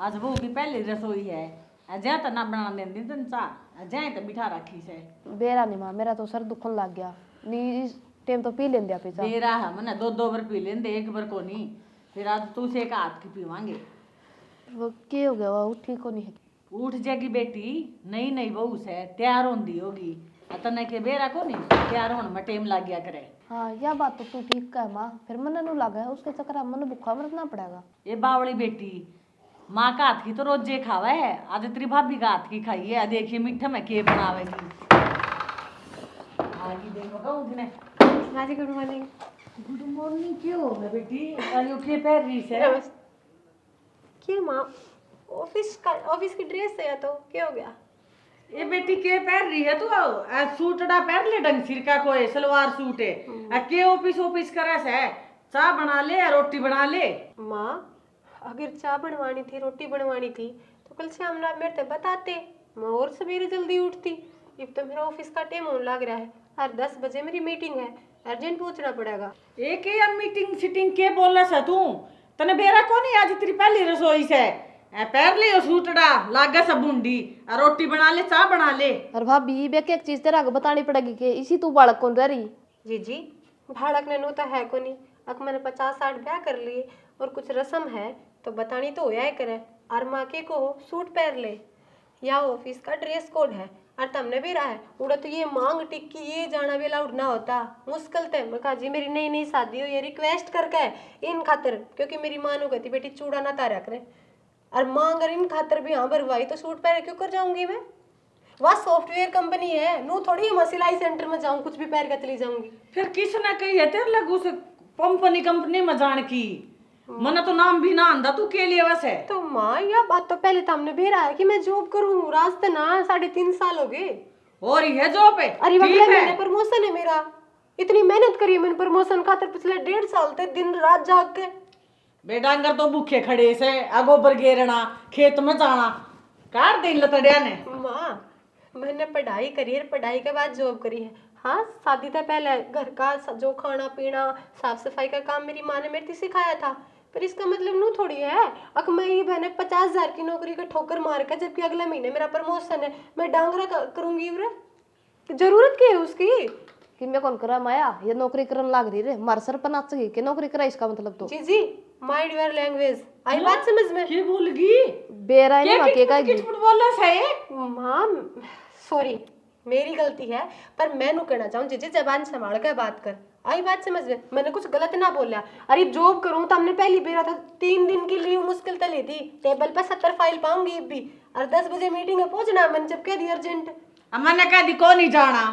C: आज बहू की पहली रसोई है, अजय तो ना बना देंदी तन चा, अजय तो बिठा रखी से।
A: बेरा नहीं माँ, मेरा तो सर दुखन लग गया नी, इस टाइम तो पी लेंदे पे चा।
C: बेरा है मने 2 बार पी लेंदे, 1 बार को नहीं, फिर आज तू से एक हाथ की पीवांगे।
A: वो क्या हो गया, वो ठीक को नहीं है।
C: उठ जाएगी बेटी, नई नई बहू से तैयार होंदी होगी, तने के बेरा को नहीं तैयार होने में टाइम लग गया करे।
A: हाँ यह बात तो तू ठीक का है माँ, फिर मन नू लगा है उसके चक्कर में मन भूखा मरना पड़ेगा।
C: ये बावड़ी बेटी माँ का हाथ की तो रोजे खावा है, आज तेरी भाभी का हाथ की खाई है, देखिए मीठा में के बनावेगी। आगे देखो कहूँ दिने
E: हाजी गुड मॉर्निंग।
C: गुड मॉर्निंग क्यों हो गया बेटी, अरे के पैर रही से
E: क्या माँ, ऑफिस की ड्रेस है तो क्या हो गया?
C: ये बेटी के पहन रही है तू, सूटड़ा पहन ले ढंग सिर का, कोई सलवार सूट है, के ऑफिस करे से चाय बना ले या रोटी बना ले।
E: माँ अगर चाय बनवानी थी रोटी बनवानी थी तो कल से हम मेरे से बताते, मैं और सवेरे जल्दी उठती। अब तो मेरा ऑफिस का टाइम होने लग रहा है और 10 बजे मेरी मीटिंग है, अर्जेंट पहुंचना पड़ेगा।
C: एक ही मीटिंग सिटिंग के बोलना सा तू, तने बेरा को नहीं आज तेरी पहली रसोई से पैर ले सूटड़ा लागा सब बूंदी, रोटी बना ले चाय बना ले।
A: और भाभी बेके एक चीज तेरा बतानी पड़ेगी कि इसी तू बालक कौन रह रही।
E: जी भाड़क ने नो तो है को नहीं, अक मैंने 50-60 ब्याह कर लिए और कुछ रस्म है तो बतानी तो होया ही करे। और माँ के को सूट पहन ले, या ऑफिस का ड्रेस कोड है और तमने भी रहा है उड़ा तो ये मांग टिक्की ये जाना वेला उड़ना होता मुश्किल थे। मैं कहा जी मेरी नई नई शादी हो, ये रिक्वेस्ट करके इन खातर, क्योंकि मेरी माँ नु कहती बेटी चूड़ा ना तारा करे, और माँ अगर इन खातर भी हाँ भरवाई तो सूट पहन क्यों कर जाऊंगी मैं। वहाँ सॉफ्टवेयर कंपनी है, नू थोड़ी मैं सिलाई सेंटर में जाऊँ कुछ भी पहन कर चली जाऊंगी।
C: फिर किस ना कही है तेरे लगू से कंपनी में जान की, मना तो नाम भी ना आंदा तू के लिए वैसे।
E: तो माँ यह बात तो पहले तो हमने भेजा है कि मैं जॉब करूँ, रास्ते ना 3.5 साल हो गए
C: और ये जॉब पे
E: अरे अगले महीने प्रमोशन है मेरा, इतनी मेहनत करी मैंने प्रमोशन खातर पिछले 1.5 साल तक दिन रात जाग के।
C: बेडांगर तो भूखे खड़े से गोबर गेरना खेत में जाना कार दिन लतड़िया ने।
E: माँ मैंने पढ़ाई करी है, पढ़ाई के बाद जॉब करी है। हाँ शादी से पहले घर का जो खाना पीना साफ सफाई का काम मेरी माँ ने मेरे से सिखाया था, पर इसका मतलब नू थोड़ी है अक मैं ये मैंने 50,000 की नौकरी का ठोकर मार कर, जबकि अगले महीने मेरा प्रमोशन है मैं डांगरा करूंगी। जरूरत क्या है उसकी
A: कि मैं कौन करा माया, ये नौकरी करने लाग रही रे मार सर पर नाच गई कि नौकरी करा, इसका मतलब तो
E: जी माइंड योर लैंग्वेज आई बात समझ में।
C: क्या बोल गई
A: बेरा नहीं माँ के का
C: किचपुट बोला सही।
E: माँ सॉरी मेरी गलती है, पर मैं नु कहना चाहूँ जीजी जबान संभाल कर बात कर, आई बात समझ में, मैंने कुछ गलत ना बोला। अरे जॉब करूँ तो हमने पहली बेरा था 3 दिन की लीव मुश्किल तो ली थी, टेबल पर 70 फाइल पाऊंगी अब भी, और 10 बजे मीटिंग में पहुंचना मैंने जब कह दी अर्जेंट।
C: मैंने कह दी को नहीं जाना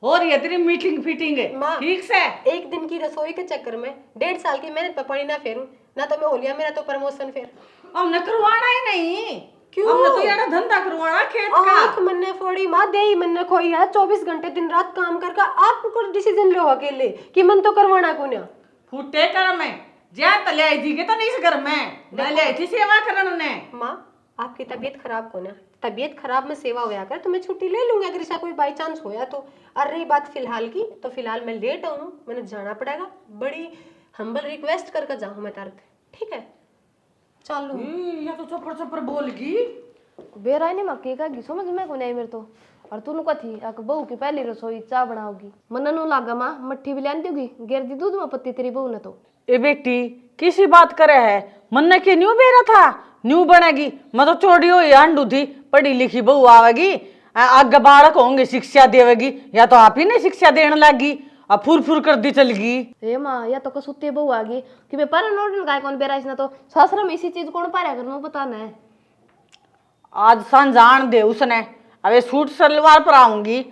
C: हो रही है तेरी मीटिंग फिटिंग है ठीक से।
E: एक दिन की रसोई के चक्कर में 1.5 साल की मेहनत पर पड़ी ना फेरूं ना, तो मैं हो लिया मेरा तो प्रमोशन फिर
C: हमने करवाना ही नहीं।
E: क्यों?
C: हमने तो यार धंधा करवाना खेत का।
E: आँख मन्ने फोड़ी माँ दे मन्ने खोई है, 24 घंटे दिन रात काम करके आप कुछ डिसीजन लो अकेले कि मन तो करवाना को ना।
C: फूटे कर में जा तले आई थी के तो नहीं इस घर में मैं ले आई थी सेवा करने ने।
E: माँ आपकी तबीयत खराब को ना, तबीयत खराब में सेवा होया कर तो मैं छुट्टी ले लूंगी अगर ऐसा कोई बाई चांस होया तो। और रही बात फिलहाल की, तो फिलहाल मैं लेट आऊँ, मैंने जाना पड़ेगा, बड़ी हम्बल रिक्वेस्ट करके जाऊँ मैं तार, ठीक है चलो।
C: ये तो चप्पड़ चप्पड़ बोल गई।
A: बेरा नहीं माँ के का समझ में को नहीं मेरे तो। और तू नुका थी अक बहू की पहली रसोई चाय बनाओगी, मन नु लागा माँ मट्ठी भी लान दोगी गेर दी दूध में पत्ती तेरी बहू ने तो।
C: ए बेटी किसी बात करे है, मन के न्यू बेरा था न्यू बनेगी, मैं तो चोड़ी हुई अंडू थी, पढ़ी लिखी बहू आवेगी आगे बालक होंगे शिक्षा देवेगी, या तो आप ही ने शिक्षा देने लगी अब फुर फुर कर दी चल गई।
A: ए माँ या तो कसुत्ते बहू आ गई कि मैं पर नोट गाय कौन बेरा इसने तो ससुर में इसी चीज कौन पाया करना बताना है।
C: आज जान दे उसने। अब ये सूट सलवार पर आऊंगी,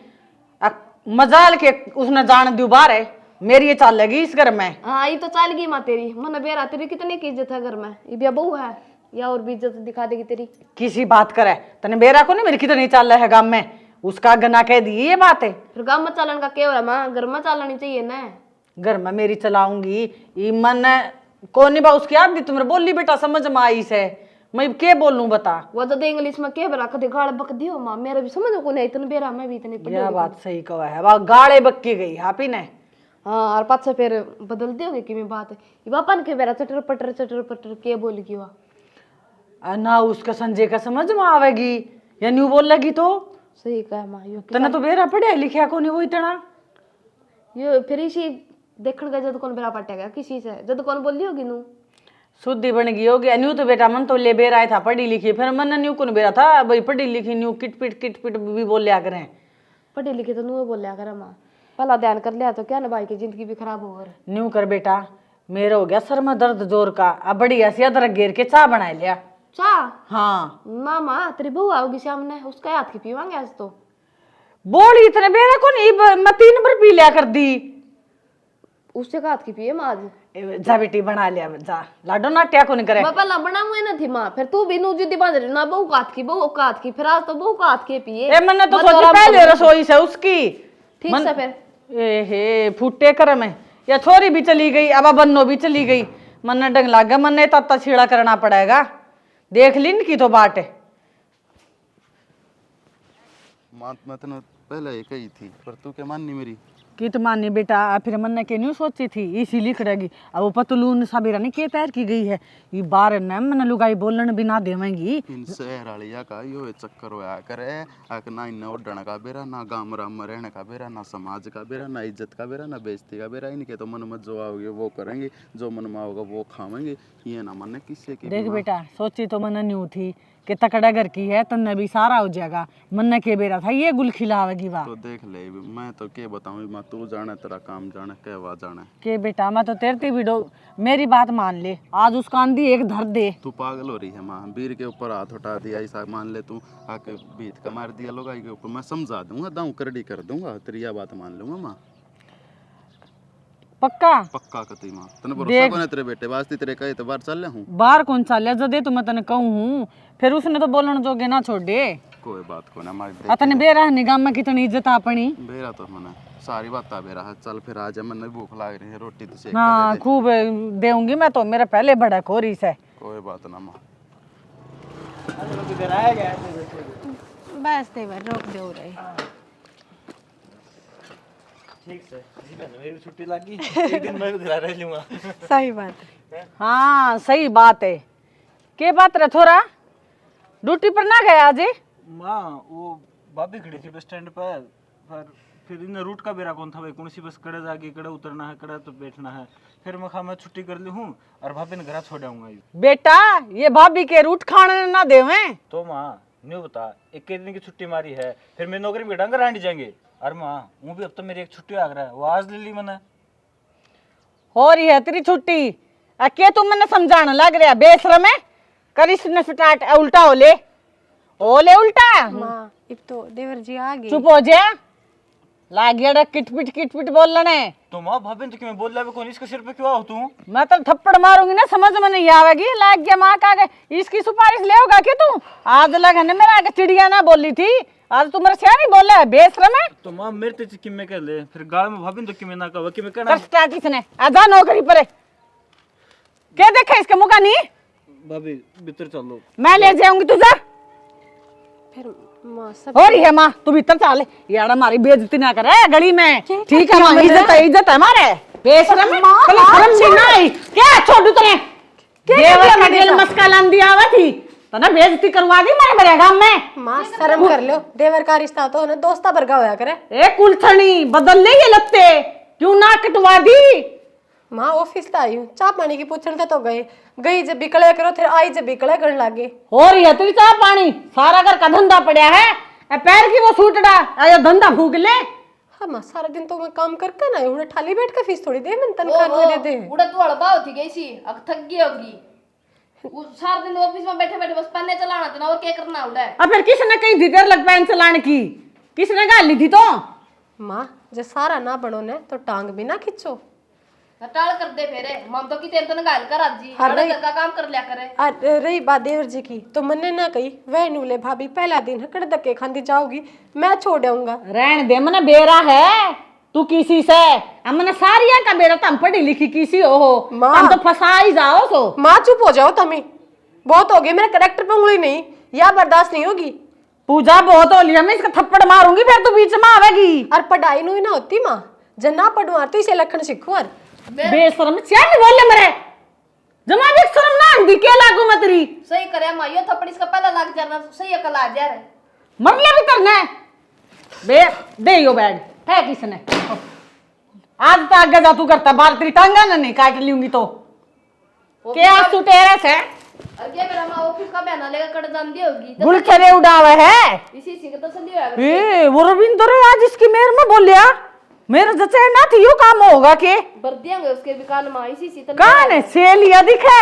C: मजाल के उसने जान दी बाहर है, मेरी ये चाल लगी इस घर में।
A: हाँ ये तो चाल गई माँ तेरी, मन बेरा तेरी कितनी की इज्जत है घर में, ये भी बहू है या और भी इज्जत दिखा देगी तेरी।
C: किसी बात करे तने बेरा को नहीं मेरी कितनी चाल है गांव में, उसका गना कह दी ये बात है।
A: फिर गाँव में चालन का क्या हो रहा माँ, घर में चालनी चाहिए ना।
C: घर में मेरी चलाऊंगी ये मन को नहीं बा उसकी आदत तुम्हारे बोली बेटा समझ में आई से, मैं के बोलूं बता। वो
A: जब इंग्लिश में क्या रख दे गाड़ बक दियो माँ, मेरा भी समझ को नहीं इतने बेरा मैं भी इतने पढ़ी
C: यह बात सही कहा है, वह गाड़े बक्की गई हापी ने।
A: हाँ और पाछा फिर बदल दोगे कि मैं बात है ये बापन के बेरा चटर पटर के बोल गई वह
C: ना उसका संजय का समझ में आवेगी या न्यू बोल लगी तो
A: सही कहा माँ। यो
C: तना तो बेरा पढ़िया लिखा को नहीं वो इतना
A: यो फिर इसी देखण गए जब कौन बेरा पटेगा किसी से जब कौन बोली होगी नू
C: शुद्धि बन गई होगी। न्यू तो बेटा मन तो ले बेरा आया था पढ़ी लिखी, फिर मन न्यू कौन बेरा था भाई पढ़ी लिखी न्यू किट पिट भी बोल लिया करें।
A: पढ़ी लिखी तो नू बोलिया कर माँ, पहला ध्यान कर लिया तो क्या ना भाई की जिंदगी भी खराब हो गई।
C: न्यू कर बेटा मेरा हो गया सर में दर्द जोर का, अब बड़ी ऐसी अदरक घेर के चाय बना लिया।
A: चाह
C: हाँ
A: ना माँ तेरी बहू आओगी सामने उसका हाथ की पीवांगे आज तो।
C: बोली इतने बेरा को नहीं मैं 3 बार पी लिया कर दी,
A: उससे का हाथ की पिए माँ आज।
C: जा बेटी बना लिया जा, लाडो नाट्या को नहीं करे।
A: मैं पहला बनाऊंगी ना थी माँ, फिर तू भी नू जिद्दी बांध रही ना बहू का हाथ की फिर आज तो बहू का हाथ के पिए।
C: ए मैंने तो सोची पहले रसोई से उसकी
A: ठीक से फिर
C: ए हे फूटे कर में या छोरी भी चली गई अब बन्नो भी चली गई, मन डंग लाग गया, मन तत्ता छीड़ा करना पड़ेगा। देख ली इनकी तो बाट है।
D: माँ मैं तो पहले ही कही थी पर तू क्या माननी मेरी।
C: कित मानी बेटा फिर मन के नहीं सोची थी इसीलिए खड़ेगी। अब वो पतलून साबिरा नहीं के पैर की गई है ये बार न मन लुगाई बोलन भी ना देवेंगी।
D: इन शहर वालिया का यो चक्कर होया करे आक ना इन उड़ने का बेरा ना गाँव राम में रहने का बेरा ना समाज का बेरा ना इज्जत का बेरा ना बेइज्जती का बेरा। इनके तो मन में जो आओगे वो करेंगे, जो मन में आओगा वो खावेंगे, ये ना मन किससे की।
C: देख बेटा सोची तो मन न्यू थी कि तकड़ा घर की है तन्ने भी सारा हो जाएगा, मन के बेरा था ये गुल खिलावेगी वाह।
D: तो देख ले मैं तो के बताऊं माँ, तू जाने तेरा काम जाने कहवा जाने
C: के बेटा मैं तो तेरती भी मेरी बात मान ले, आज उसका आंधी एक धर दे।
D: तू पागल हो रही है माँ, वीर के ऊपर हाथ उठा दिया ऐसा मान ले तू, आके बीत का मार दिया लोग के ऊपर, मैं समझा दूंगा दाऊं करड़ी कर दूंगा, तेरी यह बात मान लूंगा माँ।
C: पक्का
D: पक्का कती माँ, तने भरोसा कौन है तेरे बेटे वास्ते, तेरे कहे तो बाहर चल हूँ।
C: बाहर कौन चाल जदे तो मैं तने कहूँ हूँ, फिर उसने तो बोलन जोगे ना छोड़ दे।
D: कोई बात को ना मार
C: अतने बेरा निगाम में कितनी इज्जत अपनी।
D: बेरा तो मना सारी बात आ बेरा है, चल फिर आज मन भूख लाग रही है, रोटी तो सेक
C: हाँ
D: के दे
C: खूब देऊंगी मैं तो, मेरा पहले बड़ा खोरी से।
D: कोई बात ना माँ।
E: बस तेवर रोक दो रहे।
B: ठीक से मेरी छुट्टी लगी एक दिन मैं भी घर रह लूंगा।
E: सही बात है।
C: हाँ सही बात है। के बात रे थोड़ा ड्यूटी पर ना गया आज?
B: माँ वो भाभी खड़ी थी बस स्टैंड पर फिर इन रूट का बेरा कौन था भाई, कौन सी बस कड़े जाके कड़े उतरना है कड़े तो बैठना है, फिर मैं छुट्टी कर ली हूँ और भाभी ने घर छोड़ आऊंगा।
C: बेटा ये भाभी के रूट खाने ना देवे
B: तो माँ नहीं बता, 21 दिन की छुट्टी मारी है, फिर मेरी नौकरी में डंगर हांडी जाएंगे। और माँ वो भी अब तो मेरी एक छुट्टी आ रहा है, वो आज ले ली मैंने।
C: हो रही है तेरी छुट्टी, के तुम मैंने समझाने लग रहा बेशरम है, करिस न स्टार्ट उल्टा हो ले उल्टा।
E: माँ अब तो देवर जी आ गए।
C: चुप हो जा, लाग गया किटपिट बोल लेने।
B: तो माँ भाभी ने तो क्यों बोल रहा है, कौन इसके सिर पे क्यों आओ तू?
C: मैं तो थप्पड़ मारूंगी ना समझ में नहीं आवेगी। लाग गया माँ का इसकी सुपारिश ले होगा कि तू आज लगा ने मेरा आगे चिड़िया ना बोली थी, आज तू मेरे से नहीं बोला है बेशरम है।
B: तो माँ मेरे तो किमें कर ले, फिर गाँव में भाभी ने तो किमें ना कहा कि मैं कहना
C: कर स्टार्ट इसने आजा नौकरी पर क्या देखा इसका मुका नहीं।
B: भाभी भीतर चलो,
C: मैं ले जाऊंगी तुझे।
E: फिर माँ सब
C: हो रही है माँ तू भीतर चल, यार हमारी बेइज्जती ना करे गली में। ठीक है माँ, इज्जत है हमारे बेशरम है, कल शर्म भी नहीं क्या छोड़ू तने देवर का दिल मस्का लंदी आवा थी तो ना बेइज्जती करवा दी मेरे मेरे गांव में।
E: माँ शर्म कर लो, देवर का रिश्ता तो ना दोस्ता भरगा होया करे।
C: ए कुलछणी बदल ले ये लगते क्यों ना कटवा दी।
E: माँ ऑफिस तो आई हूँ, चाय पानी की पूछने तो गई जब बिकले करो फिर आई जब बिकले करने लागे।
C: हो रही है तेरी चाय पानी, सारा घर का धंधा पड़ा है, पैर की वो सूटड़ा आयो धंधा फूक ले।
E: हाँ माँ सारा दिन तो मैं काम करके ना उन्हें थाली बैठ के फीस थोड़ी दे, मैं तनख्वाह नहीं दे दे।
A: उड़ा तू हड़बा होती गई सी अब थक गई होगी। वो सारा दिन ऑफिस में बैठे बैठे बस पन्ने चलाना था ना, और क्या करना उड़ा है।
C: अब फिर किसने कही थी तेरे लग पैन चलाने की? किसने गाल ली थी? तो
E: माँ जो सारा ना बनो ने तो टांग भी ना खींचो।
A: टाल कर दे फेरे मम तो की तेरे तो गाल कर आज जी,
E: अरे
A: घर का काम कर लिया करे।
E: रही बात देवर जी की तो मैंने ना कही वह नूले भाभी पहला दिन हकड़ धक्के खाती जाओगी, मैं छोड़ आऊंगा।
C: रहन दे, मने बेरा है तू किसी से, हमने सारिया का बेरा तुम पढ़ी लिखी किसी हो
E: माँ।
C: हम तो फंसा ही जाओ। तो
E: माँ चुप हो जाओ तमी, बहुत हो गई, मेरे करेक्टर पे उंगली नहीं, या बर्दाश्त नहीं होगी।
C: पूजा बहुत हो लिया, मैं इसका थप्पड़ मारूंगी फिर तू बीच में आवेगी।
E: और पढ़ाई नु ही ना होती माँ, जब ना पढ़वा तो इसे लखन सीखो। और
C: बेशरम क्या नहीं बोले मेरे जमा भी शर्म ना आंदी के लागू मत री।
A: सही करे माइयो थप्पड़ इसका पहला लाग जाना, सही अकल आ जा रे।
C: मरले भी करना है बे, दे यो बैग है किसने। आज तो आगे जा तू करता, बाल तेरी टांगा ना नहीं काट लूंगी तो क्या तू तेरे से
A: और क्या मेरा मां ऑफिस का बहाना लेकर कट जान दी होगी तो
C: गुलछरे उड़ावे है।
A: इसी सी के तो संदी होया।
C: ए वो रविंद्र आज इसकी मेर में बोलिया, मेरे जचे ना थी यो काम होगा के
A: बर दियांगे उसके भी कान में इसी सी तो
C: कान है सेलिया दिखे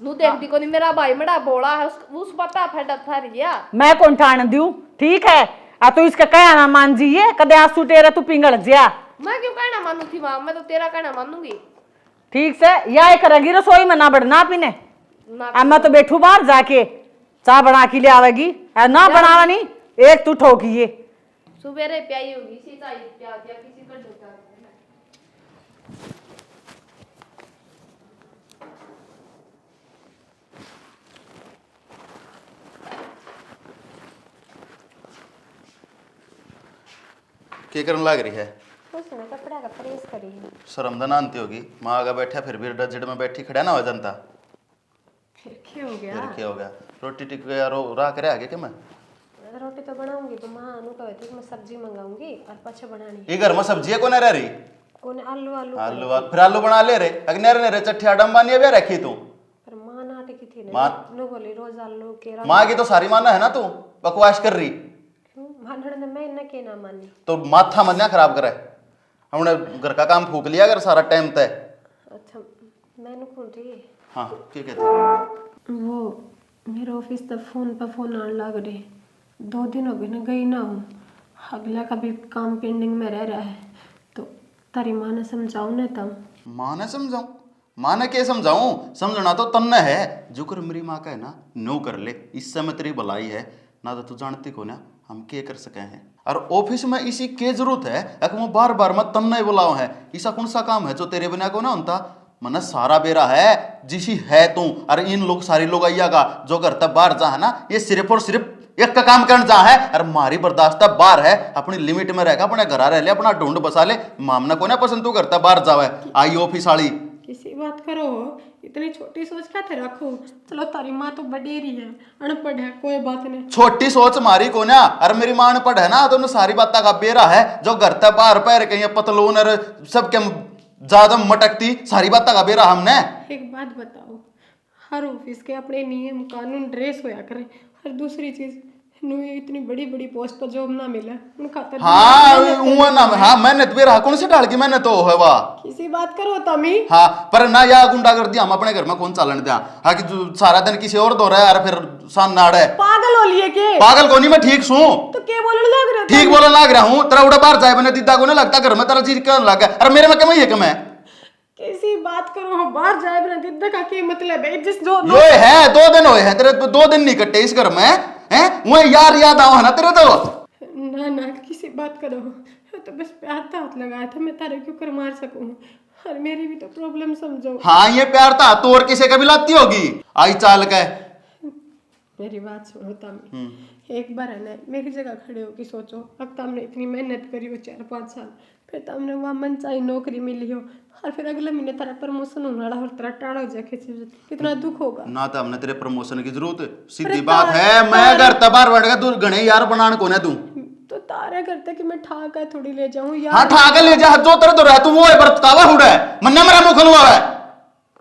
A: नु देख दी कोनी मेरा भाई मड़ा बोला है उस पता फटा था रिया।
C: मैं कौन ठाण दूं? ठीक है आ तो इसका कहना ना मान जिए, कदे आंसू तेरा तू पिंगल जिया।
A: मैं क्यों कहना मानू थी मां, मैं तो तेरा कहना मानूंगी।
C: ठीक से या एक रगी रसोई में ना बढ़ना पीने
A: ना
C: अब मैं तो बैठू बाहर जाके चाय बना के ले आवेगी, ना बनावा नहीं एक तू ठोकी ये
A: सुबेरे प्याई होगी इसी चाय प्या दिया किसी का ढोका।
D: क्या करने लग रही है?
E: उसने कपड़ा का प्रेस करी है।
D: शर्मदन आंती होगी, माँ आगे बैठा फिर भी डजड़ में बैठी खड़ा ना हो जनता।
E: फिर क्या हो गया?
D: फिर क्या हो गया? रोटी टिक गया रो रा करे आगे के मैं
E: रोटी तो बनाऊंगी तो माँ अनु कहती थी कि मैं सब्जी मंगाऊंगी और पछे बनानी।
D: ये घर में सब्जी है कौन रह रही?
E: कौन आलू आलू
D: आलू फिर आलू बना ले रे अग्नेर ने रे चट्ठिया डम्बानी भी रखी तू।
E: पर माँ नाटे की थी ना,
D: माँ
E: नु बोली रोज आलू केरा।
D: माँ की तो सारी माना है ना, तू बकवास कर रही
E: मानड़ ने मैं इन्हें के ना मानी।
D: तो माथा मत ना खराब करे, हमने घर का काम फूक लिया अगर सारा टाइम तय।
E: अच्छा मैंने कौन रही?
D: हाँ क्या कहते
E: वो मेरे ऑफिस तक फोन पर फोन आने लग रहे, 2 दिन हो गए ना गई ना हूँ, अगला का भी काम पेंडिंग में रह रहा है, तो तारी माँ ने समझाओ ना तब।
D: माँ ने समझाऊं? माँ ने क्या समझाऊं? समझना तो तन्ने है, जो कर मेरी माँ का है ना नो कर ले, इस समय तेरी भलाई है ना, तो तू जानती को ना हम क्या कर सके हैं। और ऑफिस में इसी के जरूरत है, अगर मैं बार बार मैं तन्ने बुलाओ है, ऐसा कौन सा काम है जो तेरे बिना को ना होता। मन सारा बेरा है जिसी है तू, अरे इन लोग सारे लोग आइएगा जो घर तब बाहर जा है ना, ये सिर्फ और सिर्फ एक का काम करने जा है, और मारी बर्दाश्त बाहर है, अपनी लिमिट में रहेगा, अपने घर रह ले, अपना ढूंढ बसा ले, मामना को ना पसंद तू करता बाहर जावे आई ऑफिस वाली।
E: किसी बात करो, इतनी छोटी सोच क्या थे रखो। चलो तारी माँ तो बडेरी है, अनपढ़ है, कोई बात नहीं।
D: छोटी सोच मारी को ना, अरे मेरी मां अनपढ़ है ना, तो उन्हें सारी बात का बेरा है, जो घर तक बाहर पैर कहीं पतलून और सबके ज्यादा मटकती सारी बात का बेरा हमने। एक
E: बात बताओ, हर ऑफिस के अपने नियम कानून ड्रेस होया करे, और दूसरी चीज इतनी बड़ी बड़ी पोस्ट पर जॉब ना मिले उनका तो
D: हाँ मेहनत भी रहा, कौन से डाल की मेहनत तो है वाह।
E: किसी बात करो तमी।
D: हाँ पर ना या गुंडा कर दिया हम अपने घर में कौन चालन दिया, हाँ कि सारा दिन किसी और दो रहा है, फिर सान नाड़ है।
E: पागल हो लिए के?
D: पागल को नहीं, मैं ठीक सू
E: तो क्या बोलने लग रहे?
D: ठीक बोलने लग रहा हूँ, तेरा उड़ा बाहर जाए बने दीदा को नहीं लगता घर में तेरा चीज क्यों लग गया, अरे मेरे में कम ही है कि मैं
E: कैसी बात करो, बाहर जाए बिना दीदा का क्या मतलब है? जिस जो
D: ये है 2 दिन हुए हैं तेरे, 2 दिन नहीं कटे इस घर में हैं, वो यार याद आओ है ना तेरे तो।
E: ना किसी बात करो, तो बस प्यार था हाथ लगाया था, मैं तारे क्यों कर मार सकूं, और मेरी भी तो प्रॉब्लम समझो।
D: हाँ ये प्यार था तो और किसे कभी लाती होगी आई चाल के।
E: मेरी बात सुनो तमी, एक बार है ना मेरी जगह खड़े हो कि सोचो, अब तुमने इतनी मेहनत करी हो 4-5 साल, फिर तुमने वहाँ मनचाही नौकरी मिली हो, और फिर अगले महीने तेरा प्रमोशन होने वाला और तेरा टाड़ा हो जाए, कितना दुख होगा।
D: ना तो हमने तेरे प्रमोशन की जरूरत, सीधी बात है, मैं घर तबार बढ़ गया, तू घने यार बनाने को ना तू
E: तो तारे करते कि मैं ठाका थोड़ी ले जाऊं यार।
D: हाँ ठाका ले जा, जो तेरे तो रह तू वो है बरतावा हुआ है, मन्ना मेरा मुंह खुलवा है।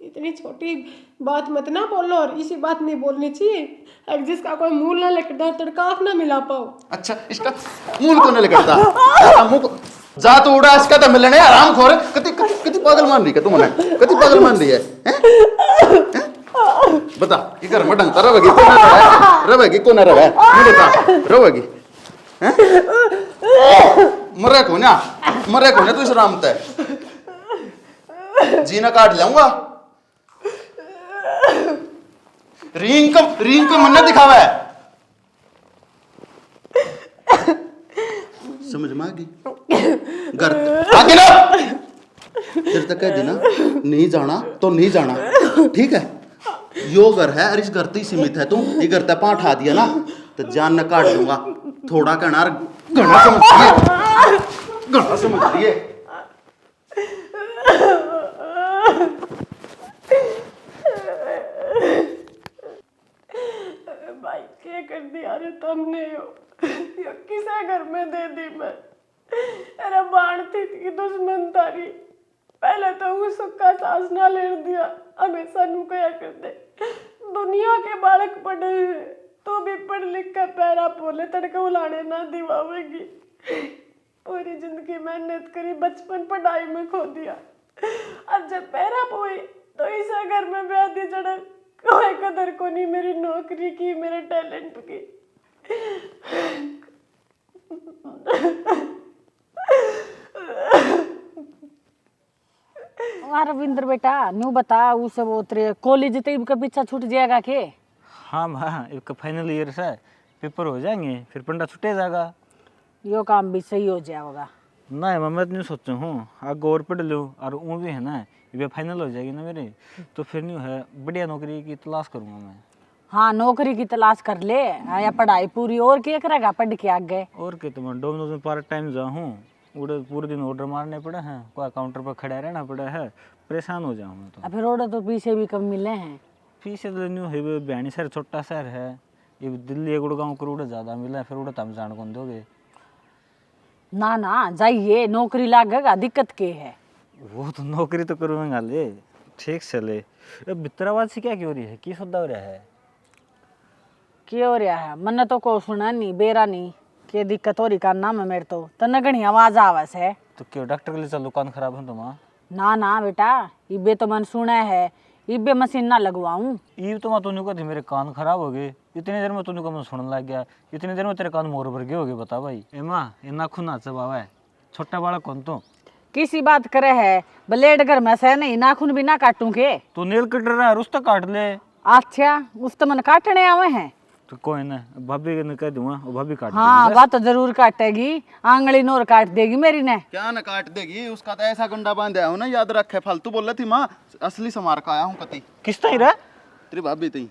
E: इतनी छोटी बात मत ना बोलो, और इसी बात नहीं बोलनी चाहिए, अब जिसका कोई मूल ना लेकर तड़काफ ना मिला पाओ।
D: अच्छा इसका मूल को नहीं लेकर जा तो उड़ा, इसका तो मिलने आराम खोर कति कति पागल मान रही है तू मने कति पागल मान रही है हैं? बता ये घर में ढंग का रवेगी कौन रवेगी कौन रवे ये बता रवेगी हैं मरे को ना तू इस राम ते जीना काट लूंगा रिंग का मन्ना दिखावा है समझ में आ गई घर आगे ना तेरे तक कह देना नहीं जाना तो नहीं जाना ठीक है यो घर है और इस घर तो ही सीमित है तू ये घर तक पांठ आ दिया ना तो जान न काट दूंगा थोड़ा कहना घना समझ रही है
E: भाई क्या कर दिया रे तुमने यो किसे घर में दे दी मैं अरे बांटती थी दुश्मन तारी पहले तो उसका सास ना ले दिया हमेशा नु कया करते दुनिया के बालक पढ़े तो भी पढ़ लिख कर पैरा पोले तड़के उलाने ना दिवावेगी पूरी जिंदगी मेहनत करी बचपन पढ़ाई में खो दिया अब जब पैरा पोई तो इस घर में ब्याह दी जड़ कोई कदर को नहीं मेरी नौकरी की मेरे टैलेंट की
C: रविंद्र बेटा न्यू बता उसे वो तेरे कॉलेज ते का पीछा छूट जाएगा के
B: हाँ माँ एक फाइनल ईयर से पेपर हो जाएंगे फिर पंडा छुटे जाएगा
C: यो काम भी सही हो जाएगा
B: नहीं मैं तो नहीं सोचा हूँ आगे और पढ़ लूँ और वो भी है ना ये फाइनल हो जाएगी ना मेरी तो फिर नहीं है बढ़िया नौकरी की तलाश करूँगा मैं
C: हाँ नौकरी की तलाश कर ले या पढ़ाई पूरी और क्या करेगा पढ़ के आगे
B: और क्या तो मैं डोमिनोज में पार्ट टाइम जाऊँ उड़े पूरे दिन ऑर्डर मारने पड़े हैं कोई काउंटर पर खड़ा रहना पड़ा है परेशान हो जाऊँ मैं तो
C: फिर ऑर्डर तो पीछे भी कम मिले हैं
B: फीस तो न्यू है बयानी शहर छोटा शहर है ये दिल्ली गुड़गांव करोड़ ज़्यादा मिला है फिर उड़े तम जान कौन दोगे
C: ना ना जाइए नौकरी लागेगा दिक्कत के है
B: वो तो नौकरी तो करूँगा ले ठीक से ले बितरावाद से क्या क्यों रही है की सौदा हो रहा है
C: क्या हो रहा है मन तो को सुना नहीं बेरा नहीं के दिक्कत हो रही का नाम है मेरे तो तन्ने घनी आवाज आवास है
B: तो क्यों डॉक्टर के लिए चलो कान खराब है तुम्हारा
C: ना ना बेटा इबे तो मन सुना है इबे मशीन ना लगवाऊं
B: ये तो मैं तूने कहा थी मेरे कान खराब हो गए इतनी देर में तूने कहा मैं सुनने लग गया इतनी देर में तेरे कान मोर भर गए हो गए बता भाई एमा ये नाखून नाच बाबा है छोटा बालक कौन तो
C: किसी बात करे है ब्लेड घर में से नहीं नाखून भी ना काटूं के
B: तू नेल कटर रहा है उस तक काट ले
C: अच्छा उस तो मन काटने आवे हैं
B: तो कोई ना भाभी ने कह दूंगा वो भाभी काट
C: हाँ बात तो जरूर काटेगी आंगली नोर काट देगी मेरी ने
D: क्या न काट देगी उसका तो ऐसा गंडा बांध आया हूं ना याद रखे फालतू बोल रही थी माँ असली समार का आया हूँ कति
B: किस तरह रहा
D: तेरी भाभी थी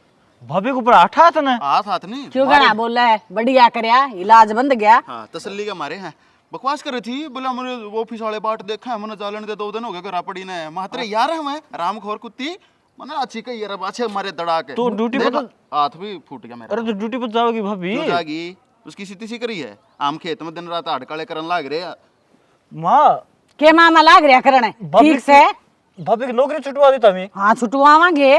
B: भाभी के ऊपर आठ हाथ ना
D: हाथ नहीं
C: क्यों गना बोला है बढ़िया करया इलाज बंद गया
D: हाँ तसल्ली के मारे हैं बकवास कर रही थी बोला मैंने वो ऑफिस वाले बाट देखा है मैंने जालन के 2 दिन हो गए घर पड़ी ने मात्रे यार है मैं राम खोर कुत्ती मैंने अच्छी कही यार बाछे मारे दड़ा के
B: तो ड्यूटी पर
D: हाथ भी फूट गया मेरा
B: अरे तो ड्यूटी पर जाओगी भाभी
D: क्यों जागी उसकी स्थिति सी करी है आम खेत में दिन रात हड़काले करन लाग रहे
B: माँ
C: के मामा लाग रहा करने ठीक से
B: भाभी की नौकरी छुटवा दी तमी
C: हाँ छुटवावांगे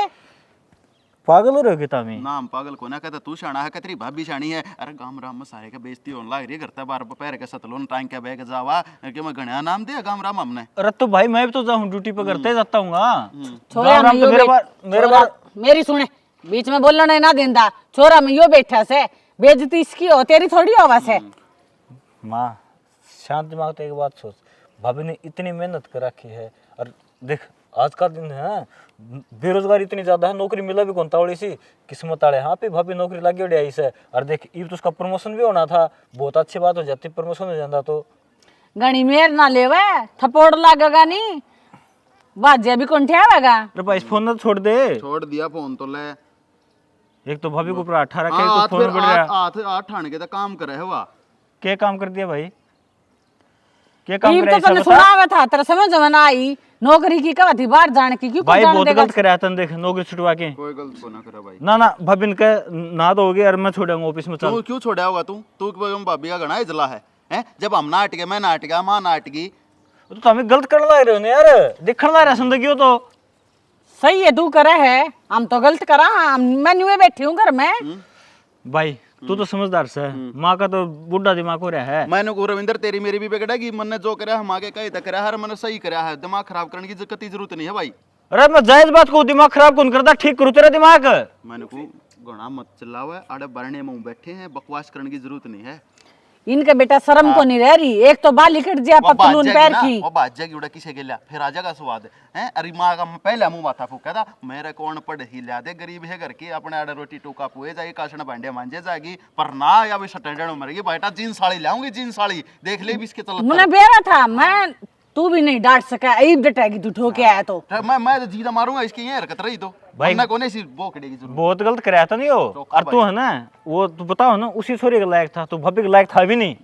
B: पागल हो रहे तमी
D: नाम पागल को ना कहता तू शाना है तेरी भाभी शानी है अरे गाम राम में सारे का बेइज्जती होने लाग रही है करता बार पैर के सतलोन टांग के बैग जावा कि मैं घणा नाम दे गाम राम हमने
B: अरे तो भाई मैं भी तो जाऊँ ड्यूटी पे करते जाता हूँ
C: छोरा मैं यो
B: मेरे बार
C: मेरी सुने बीच में बोलना ना देंदा छोरा मैं यो बैठा से बेइज्जती इसकी हो तेरी थोड़ी होवा से
B: माँ शांत दिमाग तो एक बात सोच भाभी ने इतनी मेहनत कर रखी है और देख आज का दिन है बेरोजगारी इतनी ज्यादा है नौकरी मिला भी कौन तावड़ी सी किस्मत आड़े हाँ पे भाभी नौकरी लगी उड़ी आई से और देख ये तो उसका प्रमोशन भी होना था बहुत अच्छी बात हो जाती प्रमोशन हो जाता तो
C: गणी मेर ना लेवे थपोड़ लागेगा नहीं बाजे भी कौन ठेवेगा
B: अरे भाई फोन ना छोड़ दे
D: छोड़ दिया फोन तो ले
B: एक तो भाभी को ऊपर 18 के तो फोन बढ़ रहा
D: हाथ हाथ ठाण के तो काम करे है वा
B: क्या काम कर दिया भाई क्या काम
C: तो
B: करे
C: तने सुनावा था तेरा समझ में ना आई नौकरी की कहा थी बाहर जाने की क्यों
B: भाई
C: जाने
B: बहुत
C: देगा
B: गलत कराया तन देख नौकरी छुटवा के
D: कोई गलत को ना करे भाई
B: ना ना भाभी ने ना तो हो गया और मैं छोड़ूंगा ऑफिस में चल
D: तू क्यों छोड़ा होगा तू भाभी का घना इजला है हैं जब हम ना अटके मैं ना अटका मां ना अटकी
B: तो हमें गलत कर लग रहे हो ना यार दिखण लग रहा जिंदगी हो तो
C: सही है तू करे है हम तो गलत करा मैं न्यूए बैठी हूँ घर में
B: भाई तू तो समझदार से माँ का तो बुढ़ा दिमाग हो रहा है।
D: मैंने को रविंदर तेरी मेरी भी बिगड़ेगी, मन ने जो करा हम आगे कहे तक करा, हर मन सही करा है, दिमाग खराब करने की कतई जरूरत नहीं है भाई।
B: अरे मैं जायज बात को दिमाग खराब कौन करता, ठीक करूँ तेरा दिमाग।
D: मैंने को घना मत चिल्लाओ, आड़े बरने में बैठे हैं, बकवास करने की जरूरत नहीं है।
C: इनके बेटा शर्म को नहीं रह रही, एक तो बाल लिकट दिया पतलून पैर की,
D: वो बात जाएगी उड़ा किसे गेला फिर आ जाएगा स्वाद है। अरे माँ का पहले मुंह माथा फूका था, मेरे कौन पढ़ ही ला दे, गरीब है घर की, अपने आड़े रोटी टूका पुए जाएगी, काशना भांडे मांजे जाएगी, पर ना या भी सटेंडर मरेगी बेटा, जींस साड़ी लाऊंगी, जींस साड़ी देख ले भी इसके चलत।
C: मुझे बेरा था मैं, तू भी नहीं डांट सका, ऐब डटेगी तू ठोके आया तो।
D: मैं तो जीदा मारूंगा इसकी, ये हरकत रही तो
B: भाई
D: भाई कोने सी वो करेगी जरूर।
B: बहुत गलत कराया था नहीं हो। और तू है ना वो तू बताओ ना, उसी छोरी के लायक था, तू भाभी के लायक था भी नहीं।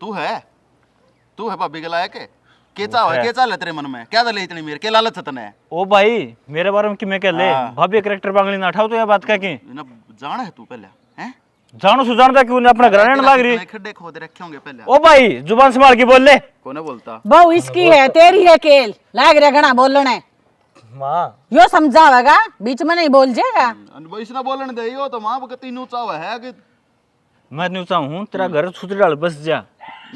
D: तू है भाभी के लायक है, केचा है, केचा ले तेरे मन में क्या दले इतनी मेरे के लालच तने है।
B: ओ भाई मेरे बारे में कि मैं क्या ले भाभी करेक्टर बांगली ना उठाओ तो यह बात क्या की
D: ना जान है तू पहले हैं,
B: जानो सुजानता कि उन्हें अपना घर आने लाग रही।
D: खड्डे खोद रखे होंगे पहले।
B: ओ भाई जुबान संभाल के बोल ले।
D: कोने बोलता
C: बहु इसकी है तेरी है केल, लाग रहा घना बोलने,
B: माँ
C: यो समझावेगा बीच में नहीं बोल जाएगा।
D: इसने बोलने दे यो तो मां बकती नूचा है कि
B: मैं नहीं चाहूँ तेरा घर छुतरी डाल बस जा,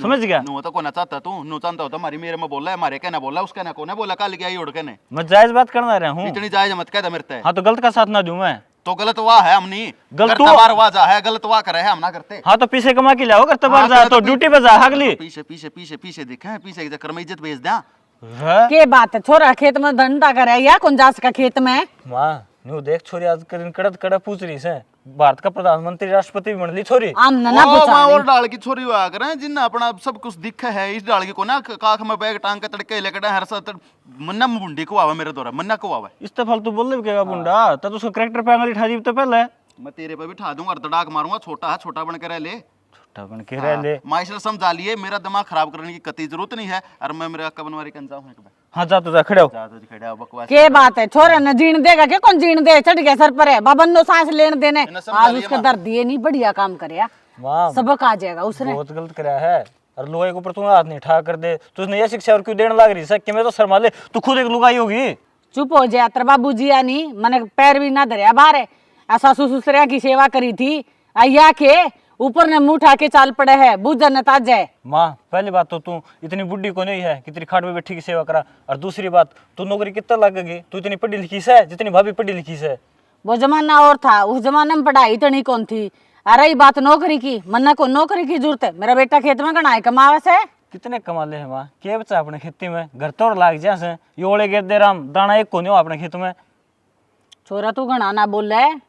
B: समझ गया।
D: नो तो कोना चाहता तू, नो चाहता होता हमारी मेरे में बोला है, हमारे कहना बोला उसका ना कोने बोला काल की आई उड़ के ने।
B: मैं जायज बात करना रहा हूँ।
D: इतनी जायज मत कहता मेरे ते।
B: हाँ तो गलत का साथ ना दूं मैं
D: तो गलत वाह है हम नहीं,
B: गलत
D: करता बार वाह जा है, गलत वाह करे है हम ना करते।
B: हाँ तो पीछे कमा के लाओ करते बार
D: हाँ,
B: जा
D: तो
B: तो ड्यूटी पे जा हगली।
D: पीछे पीछे पीछे पीछे दिखे पीछे के चक्कर में इज्जत भेज दिया।
C: के बात है छोरा खेत में धंधा करे या कौन जा सका खेत में।
B: माँ न्यू देख छोरी आज करीन कड़त कड़ा पूछ रही से, भारत का प्रधानमंत्री राष्ट्रपति भी बन ली छोरी।
C: आम ना
D: ओ,
C: पूछा
D: माँ और डाल की छोरी हुआ करें जिन अपना सब कुछ दिखा है, इस डाल की को ना काख में बैग टांग के तड़के लेकर हर साथ मन्ना मुंडी को आवा मेरे द्वारा मन्ना को आवा।
B: इस तो फालतू बोल क्या बुंडा, तब उसका करेक्टर पे आंगली उठा दी तो पहले।
D: मैं तेरे पे भी ठा दूंगा, दड़ाक मारूंगा, छोटा है छोटा बन के रह ले,
B: छोटा बन के रह ले।
D: माइस्टर समझा लिए, मेरा दिमाग खराब करने की कतई जरूरत नहीं है। और मैं मेरे अक्का बनवारी कन जाऊं एक बार।
B: हाँ जा तो जा खड़े हो।
D: जा तो खड़ा हो, बकवास
C: के बात है छोरा न जीण देगा के कौन जीण दे, चढ़ गया सर पर है बाबन नो सांस लेने देने,
D: इन्हें समझा
C: आज
D: लिया
C: उसका
D: माँ।
C: दर्द दिए नहीं बढ़िया काम करे,
B: माँ
C: सबक आ जाएगा उसने।
B: बहुत गलत कराया है, और लुगाई के ऊपर तू हाथ नहीं ठा कर दे, तुझने ये शिक्षा और क्यों देने लग रही सक मैं तो शर्मा ले, तू खुद एक लुगाई होगी।
C: चुप हो जाए तेरा बाबू जी या नहीं, मैंने पैर भी ना धरिया बाहर है, ऐसा ससुसरिया की सेवा करी थी, आया के ऊपर ने मुंह उठा के चाल पड़े है, बूझ न ताज है।
B: माँ पहली बात तो तू इतनी बुढ़ी को नहीं है कि तेरी खाट में बैठी की सेवा करा, और दूसरी बात तू नौकरी कितना लगेगी, तू इतनी पढ़ी लिखी से जितनी भाभी पढ़ी लिखी से।
C: वो जमाना और था, उस जमाने में पढ़ाई तो नहीं कौन थी। अरे रही बात नौकरी की, मन्ना को नौकरी की जरूरत है, मेरा बेटा खेत में कनाए कमावे से।
B: कितने कमा ले है माँ, क्या बचा अपने खेती में, घर तोड़ लाग जा से योड़े गिर दे राम दाना एक को नहीं हो अपने खेत में।
C: छोरा तू घना ना बोल रहा है,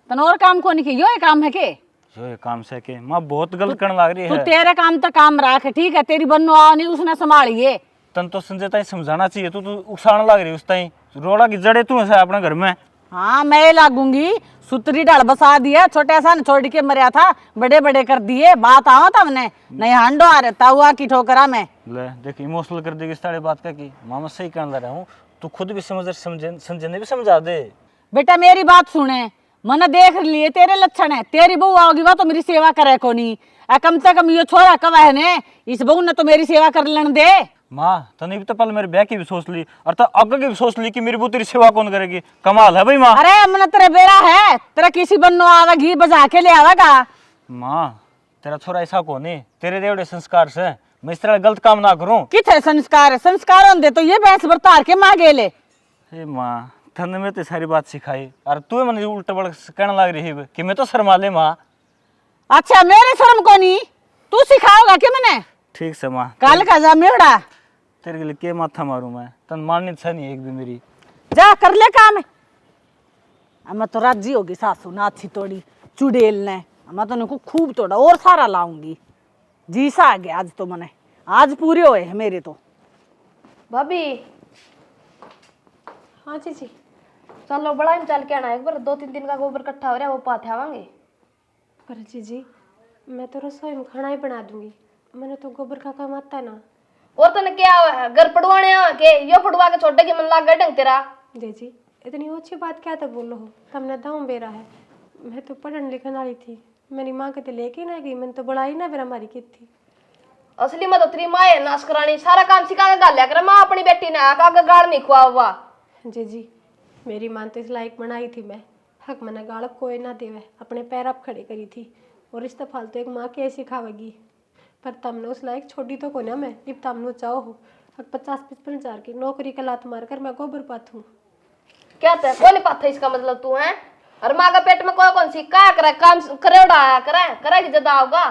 C: तन और काम को नहीं की, यो काम है के
B: जो ये काम से के माँ बहुत गलत करने लग रही
C: तू
B: है।
C: तेरे काम तो काम रख, ठीक है तेरी बन्नो आ नहीं उसने संभालिए।
B: तन तो संजय ताई समझाना चाहिए, तू उकसाने लग रही उस ताई, रोड़ा की जड़े तू है अपने घर में।
C: हाँ मैं लागूंगी, सुतरी डाल बसा दिया, छोटा सा न छोड़ के मरिया था, बड़े बड़े कर दिए, बात आओ था हमने नहीं हांडो आ रहता हुआ की ठोकरा में।
B: ले देख इमोशनल कर देगी सारी बात का की, मामा सही कहने लग रहा हूँ, तू खुद भी समझ संजय ने भी समझा दे।
C: बेटा मेरी बात सुने, मन देख लिए तेरे लक्षण है, तेरी बहू आओगी वह तो मेरी सेवा करे को नहीं, कम से कम ये छोरा कवा है ने, इस बहू ने तो मेरी सेवा कर लेने दे।
B: माँ तने भी तो पहले मेरे ब्याह की भी सोच ली, और तो आगे की भी सोच ली कि मेरी बहू तेरी सेवा कौन करेगी। कमाल है भाई माँ।
C: अरे मन तेरे बेरा है, तेरा किसी बन्नो आवेगी बजा के ले आवेगा।
B: माँ तेरा छोरा ऐसा कौन है, तेरे देवड़े संस्कार से मैं इस तरह गलत काम ना करूँ।
C: किथे संस्कार, संस्कार होंदे तो ये भैंस बरतार के मांगे ले।
B: हे माँ तने में तो सारी बात सिखाई, और तू मैंने उल्टा बड़ कहने लग रही है कि मैं तो शर्मा ले माँ।
C: अच्छा मेरे शर्म को नहीं, तू सिखाओगा कि मैंने
B: ठीक से माँ,
C: कल का जा मेड़ा
B: तेरे के लिए क्या माथा मारूं मैं, तन माननी था नहीं एक भी मेरी।
C: जा कर ले काम। मैं तो राजी होगी सासू नाथी तोड़ी चुड़ैल ने, मैं तो उनको खूब तोड़ा और सारा लाऊंगी, जी सा आ गया आज तो मने, आज पूरे हुए हैं मेरे तो।
A: भाभी
E: हाँ जीजी।
A: चलो बड़ा ही चल के आना एक बार, 2-3 दिन का गोबर इकट्ठा हो रहा है वो पाथे आवांगे।
E: पर जीजी मैं तो रसोई में खाना ही बना दूंगी, मैंने तो गोबर का काम आता है ना।
A: और तने क्या है घर पड़वाने आवा के यो पड़वा के छोटे के मन लाग गए ढंग तेरा।
E: जीजी इतनी अच्छी बात क्या तो बोलो हो, तुमने दाम बेरा है, मैं तो पढ़ने लिखने वाली थी, मेरी माँ के तो लेके ना गई, मैंने तो बड़ा ही ना बेरा मारी की थी।
A: असली में तो तेरी माँ है नाश करानी, सारा काम सिखा के गाल कर, माँ अपनी बेटी ने आका गाड़ नहीं खुआ हुआ।
E: जीजी मेरी माँ तो इस लायक बनाई थी मैं, हक मैंने गाड़ब कोई ना देवे, अपने पैर आप खड़े करी थी, और रिश्ता फालतू एक माँ के ऐसी खावेगी। पर तमने उस लायक छोटी तो को ना मैं जब तमने चाहो हो 50-55 की नौकरी का लात मार कर मैं गोबर पाथू।
A: क्या था कोली पाथा इसका मतलब तू है? और माँ का पेट में कौन सी क्या करे काम करे उड़ाया करेगी ज्यादा होगा।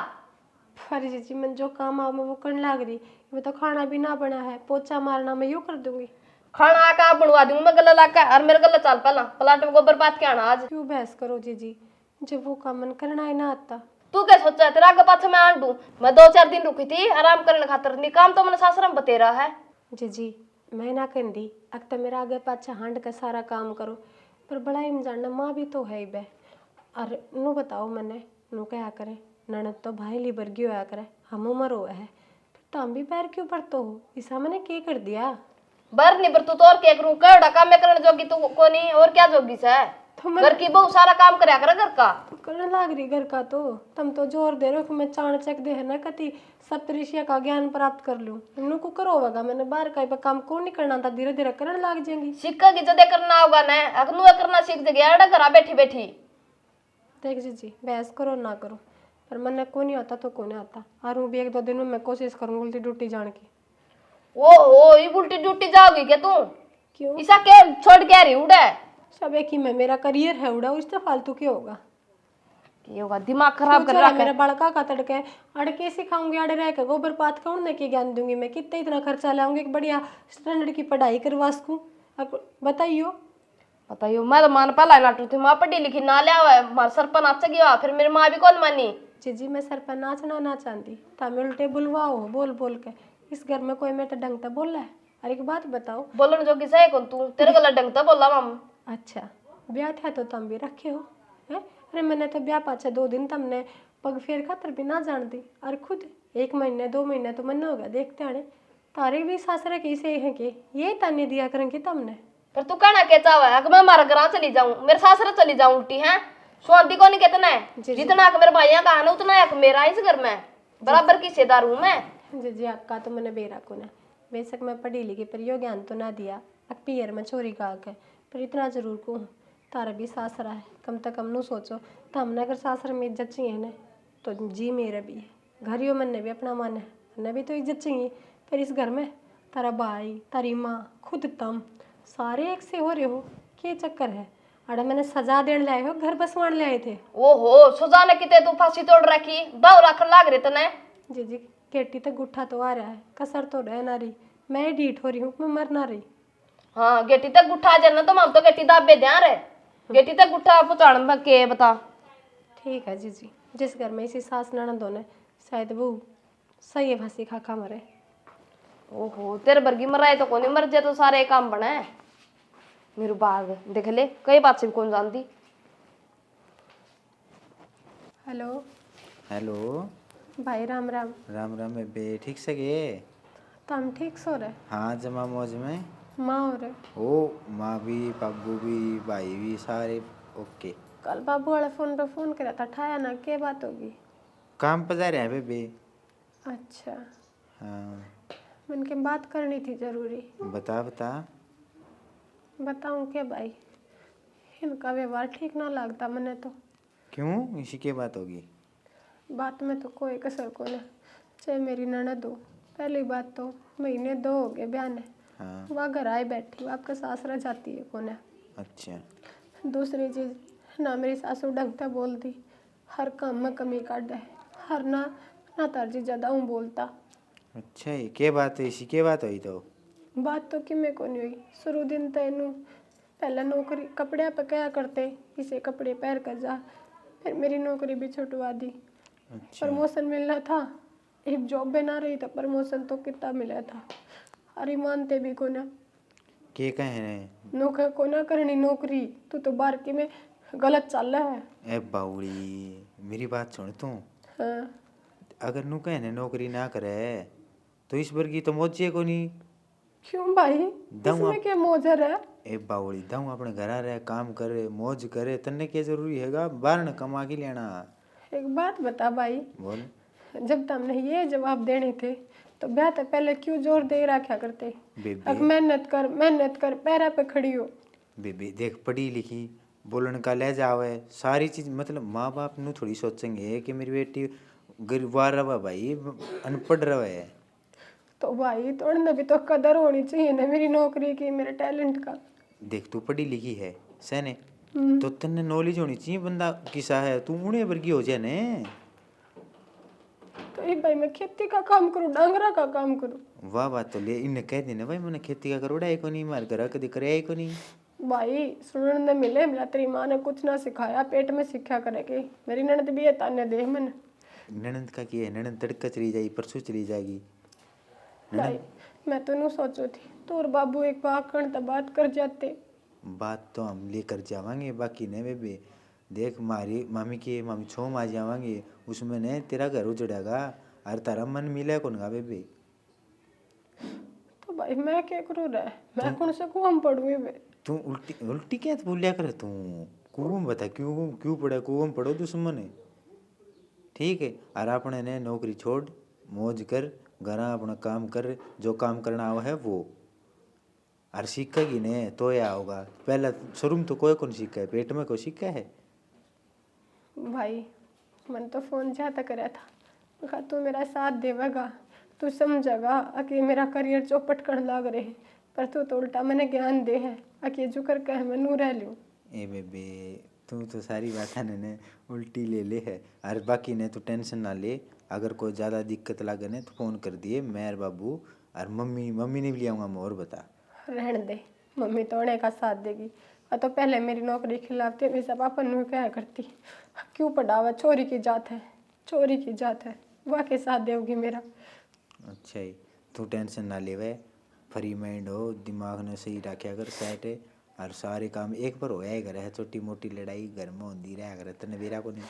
E: अरे जीजी मैं जो काम आओ मैं वो करने लग रही। मैं तो खाना भी ना बना है, पोछा मारना मैं यूं कर दूंगी।
A: खाना का बनवा दूंगी मैं गला ला के और मेरे गला चल पहला प्लाट में गोबर पात के आना आज।
E: क्यों बहस करो जीजी, जब वो काम मन करना ही ना आता।
A: तू क्या सोचा है तेरा आगे पाछे मैं आन दूं? मैं 2-4 दिन रुकी थी आराम करने खातर, नहीं काम तो मैंने सासरा में बतेरा है।
E: जीजी मैं ना कहती अब तो मेरा आगे पाछा हांड का सारा काम करो, पर बड़ा ही जानना माँ भी तो है ही बे। और नू बताओ मैंने नू क्या करे, ननद तो भाई ली बरगी होया करे, हम उम्र हुआ है तो हम भी पैर क्यों पड़ते हो? ऐसा मैंने क्या कर दिया?
A: बर नहीं बर तू तो और क्या करूं केड़ा काम में करने जोगी तू को नहीं और क्या जोगी से
E: तो मैं
A: घर की बहू सारा काम करया करे घर का।
E: तो करने लाग रही घर का, तो तुम तो जोर दे रहे हो कि मैं चाणचक दे है ना कति सप्तऋषिया का ज्ञान प्राप्त कर लूं। इन्हों को करो होगा मैंने बाहर का काम कौन नहीं करना था, धीरे धीरे करने लाग जाएंगी।
A: सिक्का की जदे करना होगा ना अखनू करना सीख जगह अड़ा घरा बैठी बैठी।
E: देख जीजी बहस करो ना करो, पर मन को नहीं आता तो को नहीं आता। और हूँ भी 1-2 दिन में मैं कोशिश करूंगी उल्टी डूटी जाने की।
A: ओ ये उल्टी ड्यूटी जाओगी क्या तू?
E: क्यों?
A: इसा के छोड़ के आ रही उड़े
E: सब एक ही में मेरा करियर है उड़ा, उससे फालतू क्या होगा?
A: ये होगा दिमाग खराब कर
E: रहा
A: रखा
E: मेरा
A: है।
E: बड़का का तड़के अड़के सिखाऊंगी, अड़े रह के गोबर पात कौन ने के ज्ञान दूंगी मैं? कितना इतना खर्चा लाऊंगी एक बढ़िया स्टैंडर्ड की पढ़ाई करवा सकूं? अब बताइयो।
A: बताइयो मैं तो मान पाला नाटू थी माँ पढ़ी लिखी ना लिया हुआ है मार सर पर नाच गया फिर मेरी माँ भी कौन मानी।
E: जीजी मैं सर पर नाचना ना चाहती था, मैं उल्टे बुलवाओ बोल बोल के। इस घर में कोई मैं तो ढंग से बोल रहा है। अरे एक बात बताओ,
A: बोलन जोगी सही कौन तू? तेरे गला ढंग तो बोला माम।
E: अच्छा ब्याह था तो तुम भी रखे हो है? अरे मैंने तो ब्याह पाछे 2 दिन तुमने पग फेर खातर भी ना जान दी, और खुद 1 महीने 2 महीने तो मन होगा देखते आने तारे भी सासरे कैसे हैं कि ये ताने दिया करेंगे तुमने।
A: फिर तू कहना क्या चाहवा है कि मैं मारा घर चली जाऊं मेरे सासरे चली जाऊं उल्टी है? स्वादी को नहीं कितना है जितना कि मेरे भाइयों का है ना उतना है मेरा इस घर में बराबर की हिस्सेदार हूं मैं।
E: जी आपका तो मैंने बेरा को ना बेशक मैं पढ़ी लिखी पर यो ज्ञान तो ना दिया अब पियर में छोरी का आके, पर इतना जरूर को तारा भी सासरा है कम से कम नू सोचो तो हमने अगर सासरा में इज्जत चाहिए ना तो जी मेरा भी है घर यो मन ने भी अपना मन है ने भी तो इज्जत चाहिए। पर इस घर में तारा भाई तारी माँ खुद तुम सारे एक से हो रहे हो, क्या चक्कर है? अरे मैंने सजा देने लाए हो घर बसवान ले आए थे।
A: ओहो सुजाने किते तू फांसी तोड़ रखी दाव रखन लाग रहे तने।
E: जी केटी तो गुट्ठा तो आ रहा है कसर तो रह ना रही, मैं ढीठ हो रही हूँ मैं मर ना रही।
A: हाँ गेटी तक गुट्ठा जाना तो हम तो गेटी दाबे ध्यान रे गेटी तक गुट्ठा पहुंचाने में के बता।
E: ठीक है जी जिस घर में इसी सास ननद होने शायद वो सही है फांसी खा खा मरे।
A: ओहो तेरे बर्गी मर रहे तो कौन मर जाए तो सारे काम बने मेरू बाग देख ले कई बात से भी कौन जानती।
E: हेलो
F: हेलो
E: भाई राम राम।
F: राम राम बे ठीक से गे?
E: तुम ठीक सो रहे?
F: हाँ जमा मौज में।
E: माँ हो रहे?
F: ओ माँ भी बाबू भी भाई भी सारे ओके।
E: कल बाबू वाले फोन पे फोन करा था ठाया ना, क्या बात होगी?
F: काम पर जा रहे हैं बे।
E: अच्छा
F: हाँ
E: मन के बात करनी थी जरूरी।
F: बता बता।
E: बताऊं क्या भाई, इनका व्यवहार ठीक ना लगता मैंने तो।
F: क्यों इसी की बात होगी?
E: बात में तो कोई कसर को ना, चाहे मेरी ननद हो। पहली बात तो महीने 2 हो गए ब्याह ने,
F: हाँ
E: वह घर आए बैठी आपका सासरा जाती है कौन है।
F: अच्छा
E: दूसरी चीज ना मेरी सासू ढंग से बोलती, हर काम में कमी काट है, हर ना तारजी ज्यादा हूँ बोलता।
F: अच्छा ये क्या बात है? इसी की बात हुई तो?
E: बात तो कि मैं को नहीं हुई शुरू दिन तेनू पहले नौकरी कपड़े पकाया करते इसे कपड़े पहन कर जा, फिर मेरी नौकरी भी छुटवा दी।
F: अच्छा
E: प्रमोशन मिलना था, एक जॉब में ना रही तो प्रमोशन तो कितना मिला था। अरे मानते भी को ना
F: के कहे रहे?
E: नौकर को ना करनी नौकरी, तू तो बारकी में गलत चल रहा है।
F: ए बाउली मेरी बात सुन तू।
E: हाँ
F: अगर नू कहने नौकरी ना करे तो इस वर्गी तो मौजे को नहीं।
E: क्यों भाई
F: दम
E: इसमें क्या मौजर है?
F: ए बाउली दम अपने घर रहे काम करे मौज करे तन्ने क्या जरूरी हैगा बाहर न कमा के लेना।
E: एक बात बता भाई,
F: बोल।
E: जब तुमने ये जवाब देने थे तो ब्याह तो पहले क्यों जोर दे रखा करते? अब
F: बेबे
E: मेहनत कर पैरा पे खड़ी हो।
F: बेबे देख पढ़ी लिखी बोलने का ले जावे सारी चीज, मतलब माँ बाप नु थोड़ी सोचेंगे कि मेरी बेटी गरीबार रवा भाई, अनपढ़ रवा है।
E: तो भाई थोड़ी भी तो कदर होनी चाहिए ना मेरी नौकरी की, मेरे टैलेंट का।
F: देख तू पढ़ी लिखी है सने, तो तन्ने नॉलेज होनी चाहिए बंदा किसा है, तू उन्हें वर्गी हो जाए ने।
E: तो ये भाई मैं खेती का काम करूँ, डांगरा का काम करूँ?
F: वाह बात तो ले इन्हें कह देना भाई मैंने खेती का करोड़ा है को नहीं, मार कर कदी करे को नहीं।
E: भाई सुनने ने मिले मिला तेरी माँ ने कुछ ना सिखाया, पेट में सीखा करेगी। मेरी ननद भी है ताने दे मैंने।
F: ननंद का की है, ननंद तड़का चली जाएगी, परसों चली जाएगी।
E: भाई मैं तो नहीं सोचो थी तो और बाबू एक बाकण तो बात कर जाते।
F: बात तो हम लेकर जावांगे, बाकी ने बेबे देख मारी मामी की मामी छोम आ जावांगे, उसमें ने तेरा घर उजड़ेगा और तारा मन मिले कौन गा बेबे।
E: तो भाई मैं क्या करूँ रे, मैं कौन से कुआं पढ़ूँ बे?
F: तू उल्टी उल्टी क्या बोलिया करे तू, कुओं में बता क्यों क्यों पड़ा, कुओं में पढ़ो दुश्मन है। ठीक है और अपने ने नौकरी छोड़ मौज कर, घर अपना काम कर, जो काम करना हुआ है वो, और सीखेगी ने तो या होगा। पहला शुरू में तो कोई कौन सीखा है, पेट में कोई सीखा है।
E: भाई मन तो फोन जाता कराया था, मैं कहा तू मेरा साथ देवेगा, तू समझेगा कि मेरा करियर चौपट कर लाग रहे, पर तू तो उल्टा मैंने ज्ञान दे है कि जो कर कह मैं नू रह लूँ।
F: ए बेबे तू तो सारी बातें ने उल्टी ले ले है, और बाकी ने तू टेंशन ना ले, अगर कोई ज़्यादा दिक्कत लगे ने तो फ़ोन कर दिए मैं और बाबू, और मम्मी ने भी ले आऊँगा मैं, और बता।
E: रहने दे, मम्मी तो उन्हें का साथ देगी। तो पहले मेरी नौकरी खिलाफ थे, वैसा पापा नू क्या करती, क्यों पढ़ावा, चोरी की जात है, चोरी की जात है, वह के साथ देगी मेरा।
F: अच्छा ही तू टेंशन ना ले वे, फ्री माइंड हो, दिमाग ने सही रखा कर सेट है, और सारे काम एक बार होया ही करे है, छोटी मोटी लड़ाई घर में होती रहा करे तने बेरा को नहीं।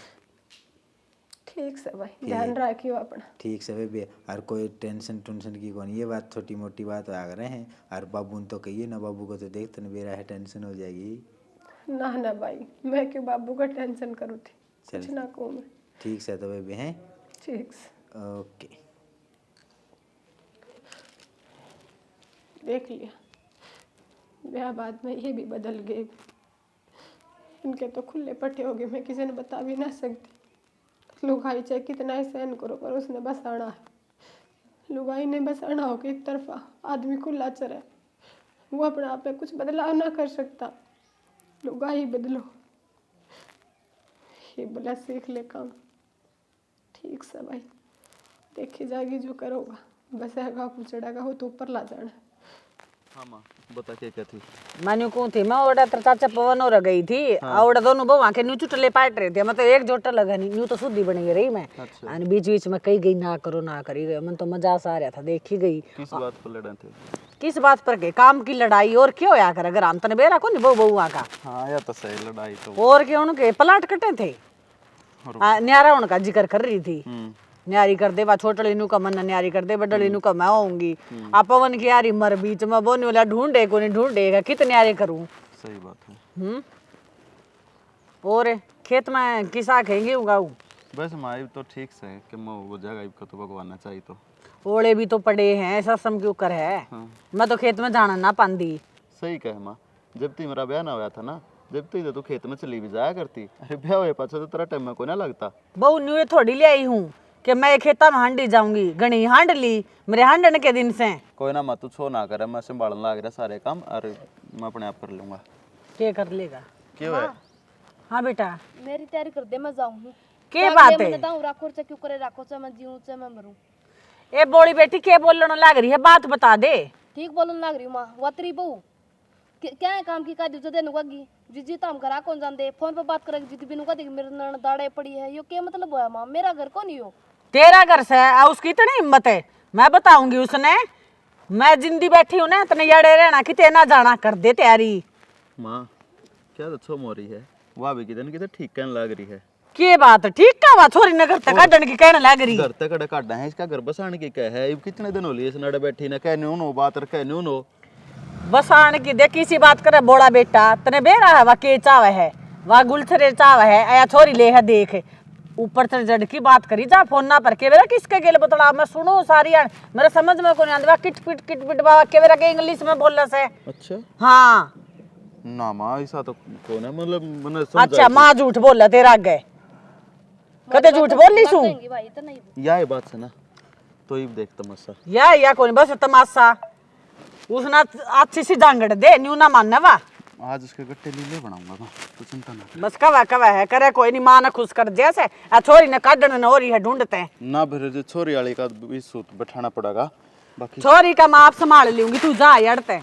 E: ठीक से भाई ध्यान रखियो अपना।
F: ठीक से बेबे, और कोई टेंशन टुंशन की कौन, ये बात छोटी मोटी बात आ रहे हैं, और बाबू ने तो कहिए ना, बाबू को तो देख तने बेरा है टेंशन हो जाएगी।
E: ना ना भाई मैं क्यों बाबू का टेंशन करूँ थी,
F: चल।
E: कुछ ना कहूँ मैं।
F: ठीक से तो बेबे हैं।
E: ठीक से
F: ओके
E: देख लिया, ब्याह बाद में ये भी बदल गए, इनके तो खुले पट्टे हो गए, मैं किसी ने बता भी ना सकती। लुगाई चाहे कितना ही सहन करो पर उसने बस आना है, लुगाई ने बस आना हो कि एक तरफा आदमी खुला चरा, वो अपने आप में कुछ बदलाव ना कर सकता, लुगाई बदलो, ये बोला सीख ले काम। ठीक से भाई देखी जाएगी जो करोगा, बस हैगा कुचड़ेगा हो तो ऊपर ला जाना।
D: हाँ माँ बता क्या थी।
C: मान्यू कौन थी मैं, ओड़ा तेरा चाचा पवन और गई थी, ओड़ा दोनों बहु आके न्यू चुटले पाट रहे थे, मैं तो एक जोटा लगा नहीं, न्यू तो शुद्धि बनी रही मैं। और बीच बीच में कही गई ना करो ना करी गई, मन तो मजा सा आ रहा था, देखी गई।
D: किस बात पर लड़े थे?
C: किस बात पर के, काम की लड़ाई, और क्यों होया कर, अगर हम तने बेरा को नहीं बहु बहुआ का।
D: हाँ या तो सही लड़ाई तो।
C: और क्यों उनके पलाट कटे थे, न्यारा उनका जिक्र कर रही थी, न्यारी कर दे बा छोटली नु का मन न्यारी कर दे, बडली नु का मैं होऊंगी, आ पवन की यारी मर बीच में बोने वाला ढूंढे को नहीं ढूंढेगा, कितने न्यारे करूं।
D: सही बात है।
C: और खेत में किसा खेंगे उगाऊ,
D: बस माँ तो ठीक से है कि मैं वो जगह का तो भगवान चाहिए तो।
C: ओले भी तो पड़े हैं, ससम क्यों कर है। मैं तो खेत में जाना ना पांदी।
D: सही कहे माँ, जब तक मेरा ब्याह ना हुआ था ना, जब तक तो खेत में चली भी जाया करती, अरे ब्याह हुए पाछा तो तेरा टाइम में कोई ना लगता।
C: बहु न्यू थोड़ी ले आई हूँ कि मैं खेता में हांडी जाऊंगी, गणी हांड ली मेरे हांडने के दिन से।
D: कोई ना माँ तू छो ना करे, मैं संभालने लग रहा सारे काम, और मैं अपने आप कर लूंगा।
C: क्या कर लेगा?
D: क्यों है?
C: हाँ बेटा
A: मेरी तैयारी कर दे, मैं जाऊँ।
C: क्या बात है?
A: राखो से क्यों करे, राखो से मैं जीऊँ से मैं मरूँ।
C: ए बोली बेटी क्या बोलने लग रही है, बात बता दे।
A: ठीक बोलन लग रही हूँ माँ, वतरी बहू क्या है काम की का जो देनु कागी जी तो हम करा कौन जानते, फोन पे बात करेगी जीती बिनु का देख मेरे नन दाड़े पड़ी है, यो क्या मतलब होया माँ, मेरा घर कौन ही हो?
C: तेरा घर से उसकी इतनी हिम्मत है, मैं बताऊंगी उसने, मैं जिंदी बैठी हूँ ना तने याड़े रहना कि ते ना जाना, कर दे तैयारी।
D: माँ क्या तो छो मोरी है, वहाँ भी किधर ठीक कहने लग रही है।
C: के बात ठीक का बात, छोरी ने घर तक काटने की कहने लग रही।
D: घर तक कड़ा काटना है, इसका घर बसाने की क्या है, कितने दिन हो लिए इस नड़े बैठी ना, कहने उनो बात और कहने उनो।
C: बस आने की देख किसी बात करे बोड़ा बेटा, तने बेरा है वा के चावे है, वा गुलछरे चावे है, आया छोरी ले है देख, ऊपर से जड़ की बात करी जा फोन ना पर के बेरा किसके गेल बतला, मैं सुनो सारी मेरे समझ में कोनी आंदवा, किट पिट बाबा के बेरा के इंग्लिश में बोलना से।
D: अच्छा
C: हाँ
D: ना माँ ऐसा तो कौन है मतलब मैंने
C: अच्छा माँ झूठ बोला तेरा आगे कदे झूठ बोली सू
A: देंगी भाई तो नहीं
D: या बात से ना तो ही देख तमाशा
C: या कोनी बस तमाशा उसने अच्छी सी जांगड़ दे न्यू ना मानने वा
D: आज उसके गट्टे लीले बनाऊंगा मैं तो चिंता ना
C: बस कवा है करे कोई नहीं माँ ने खुश कर जैसे आ छोरी ने काटने न हो रही है ढूंढते हैं
D: ना फिर जो छोरी वाली का भी सूत बैठाना पड़ेगा बाकी
C: छोरी का मैं आप संभाल लूंगी तू जा अड़ते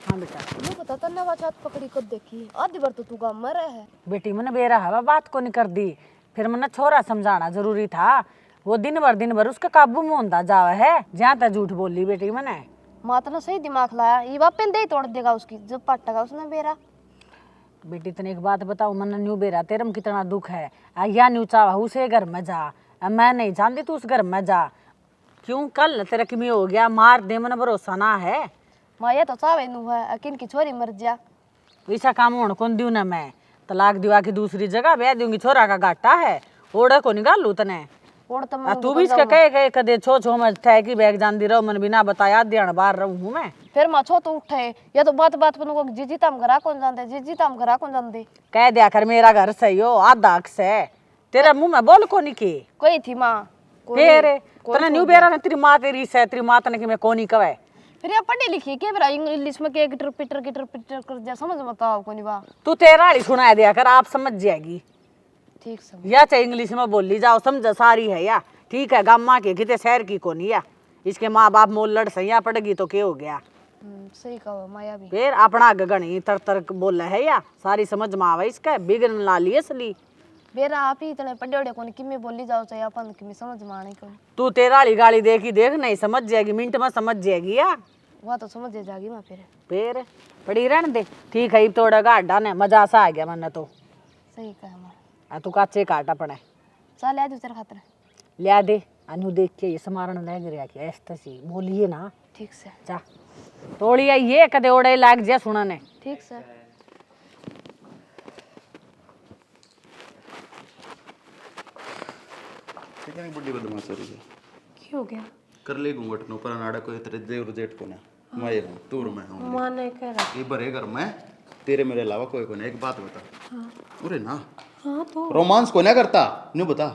C: हाँ बेटा
A: मुझे पता था ना बात पकड़ी कब देखी आधी बार तो तू गाँव में रहा है
C: बेटी मैंने बेरा हवा बात को नहीं कर दी फिर मैंने छोरा समझाना जरूरी था वो दिन भर उसका काबू में होता जावा है जहाँ तक झूठ बोली बेटी मैंने
A: माता ने सही दिमाग लाया ये बात पेंदे ही तोड़ देगा उसकी जब पटका उसने बेरा
C: बेटी तने एक बात बताओ मन न्यू बेरा तेरे में कितना दुख है या न्यू चावा उसे घर में जा मैं नहीं जानती तू उस घर में जा क्यों कल तेरा किमी हो गया मार दे मन भरोसा ना है
A: माया तो चावे नू है अकिन की छोरी मर जा
C: ऐसा काम होने कौन दूं ना मैं तलाक दिवा की दूसरी जगह ब्याह दूंगी छोरा का घाटा है ओढ़े को निकालू तने
A: और तो
C: तू भी इसका कहे कदे छो मैं ठहकी बैग जान दी रहो मन बिना बताया ध्यान बाहर रहूं हूं मैं
A: फिर माँ छो तो उठे या तो बात पर को जीजी तम घरा कौन जानते जीजी तम घरा कौन जानते
C: कह दिया कर मेरा घर सही हो आधा अक्स है तेरा मुंह में बोल को नहीं की
A: कोई थी माँ
C: फिर तने न्यू बेरा ने तेरी माँ तेरी से तेरी माँ तने कि मैं कोनी कवे
A: फिर ये पढ़ी लिखी के फिर इंग्लिश में के गिटर पिटर कर जा समझ मत आओ कोनी बा
C: तू तेरा वाली सुना दिया कर आप समझ जाएगी
A: ठीक सब
C: या चाहे इंग्लिश में बोल ली जाओ समझ सारी है या ठीक है गामा के किते शहर की कोनी या इसके माँ बाप मोल लड़ सैया पड़ेगी तो क्या हो गया
A: सही कहो माया भी
C: फिर अपना गगनी तर तर बोल है या सारी समझ में आवे इसका बिगन ला लिए असली
A: बेरा आप ही इतने पढ़े ओढ़े कोनी किमे बोली जाओ चाहे अपन किमे समझ में आने कोनी
C: तू तेरा वाली गाली देखी देख नहीं समझ जाएगी मिनट में समझ जाएगी या
A: वह तो समझ जाएगी माँ
C: फिर पड़ी रहने दे ठीक है थोड़ा गाढ़ा ने मजा सा आ गया मैंने तो
A: सही कहा माँ
C: तू काचे काट अपने
A: चल आ तेरे खातर
C: लिया दे अनु देख के ये समारण लग रहा कि ऐसे सी बोलिए ना
A: ठीक से
C: जा तोड़ी आई ये कदे ओड़े लाग जा सुना ने
A: ठीक से
D: कितनी बड़ी बदमाश है
E: क्यों हो गया
D: कर ले घूंघट नो पर नाड़ा को तेरे देवर जेठ को ना मैं ये हूं तू मैं हूं
E: माँ ने कह रहा
D: ये भरे घर में तेरे मेरे अलावा कोई को नहीं एक बात बता अरे ना
E: हाँ तो
D: रोमांस को ना करता न्यू बता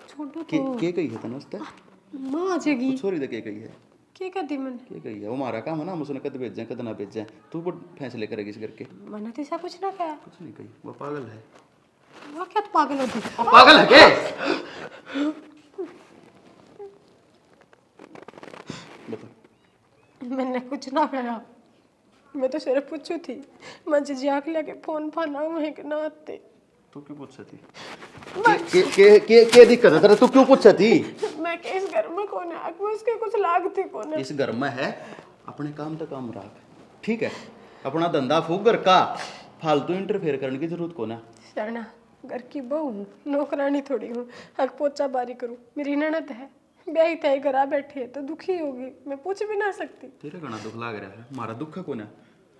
E: छोटो
D: के कही है तनस्ते
E: माँ आ जाएगी
D: छोरी दे के कही है
E: क्या कर दी मैंने
D: के कही है वो हमारा काम है ना हम उसने कद भेज जाए कद ना भेज जाए तू पर फैसले करेगी इस करके
E: मैंने तो ऐसा कुछ ना कहा
D: कुछ नहीं कही वो पागल है
E: वो क्या तू पागल होती
D: पागल है के बता
E: मैंने कुछ ना कहा मैं तो सिर्फ पूछू थी मैं जिजाक लेके फोन फाना वहीं के ना आते
D: तू क्यों पूछ थी के दिक्कत है तेरे तू क्यों पूछ थी
E: मैं के इस घर में कौन है मैं उसके कुछ लागती कौन है
D: इस घर में है अपने काम तक काम रख ठीक है अपना धंधा फूक घर का फालतू इंटरफेयर करने की जरूरत कौन है
E: शरणा घर की बहू हूँ नौकरानी थोड़ी हूँ हक पोचा बारी करूँ मेरी ननद है ब्याही तय घरा बैठी है तो दुखी होगी मैं पूछ भी ना सकती
D: तेरे घना दुख लग रहा है हमारा दुख है कौन है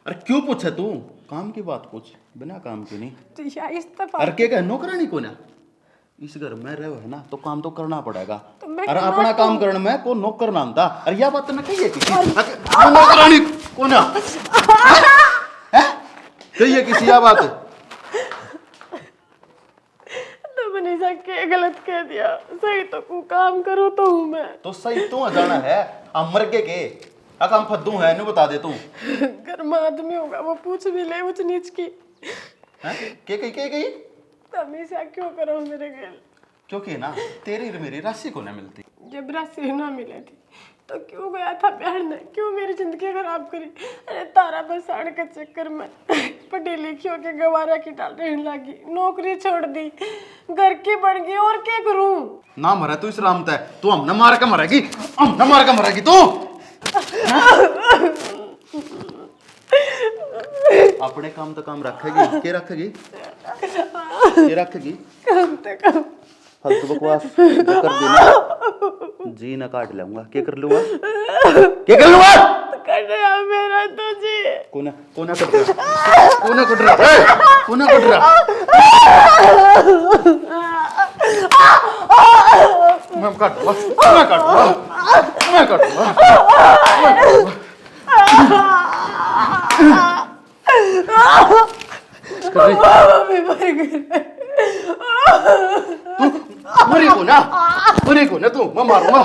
D: अरे क्यों पूछे तू काम की बात पूछ बिना काम की नहीं
E: तो या इस दफा
D: अरे क्या नौकरानी कौन है इस घर में रहो है ना तो काम तो करना पड़ेगा
E: तो मैं
D: अरे अपना काम करने में को नौकर ना था अरे यह बात ना कही है किसी नौकरानी कौन है कही है किसी यह बात
E: तो मैंने के गलत कह दिया सही तो को काम करो तो हूँ मैं
D: तो सही तू जाना है हम मर के हम फद्दू है नु बता दे तू
E: घर में आदमी होगा वो पूछ भी ले ऊंच नीच की
D: के कही
E: हमेशा क्यों करो मेरे गेल
D: क्योंकि ना तेरी और मेरी राशि को ना मिलती
E: जब राशि ना मिली थी तो क्यों गया था बहन ने क्यों मेरी जिंदगी खराब करी अरे तारा बसाड़ के चक्कर में पढ़ी लिखी होके गवारा की डाल रहने लगी नौकरी छोड़ दी घर की बढ़ गई और क्या करूं
D: ना मरा तू इस राम तय तू हम न मार के मरेगी तू अपने काम तो काम रखेगी के रखेगी
E: काम तो काम
D: फालतू बकवास कर देना जी ना काट लूंगा क्या कर लूंगा
E: कर रहा मेरा तो जी
D: कोना कट रहा मैं काटूंगा मरी को ना तू, मैं मारूंगा।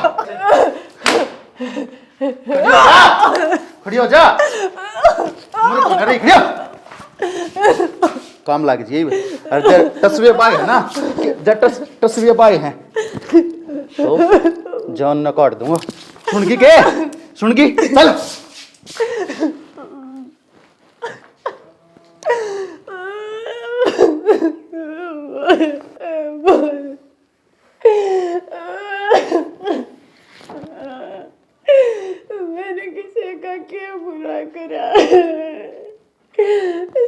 D: खड़ी हो जा। मरी को ना रे, खड़ी हो। काम लाग जी, अरे तस्वीर पाए है ना, जब तस्वीर पाए हैं तो जान न काट दूंगा। सुन की चल।
E: मैंने किसी का क्या बुरा करा?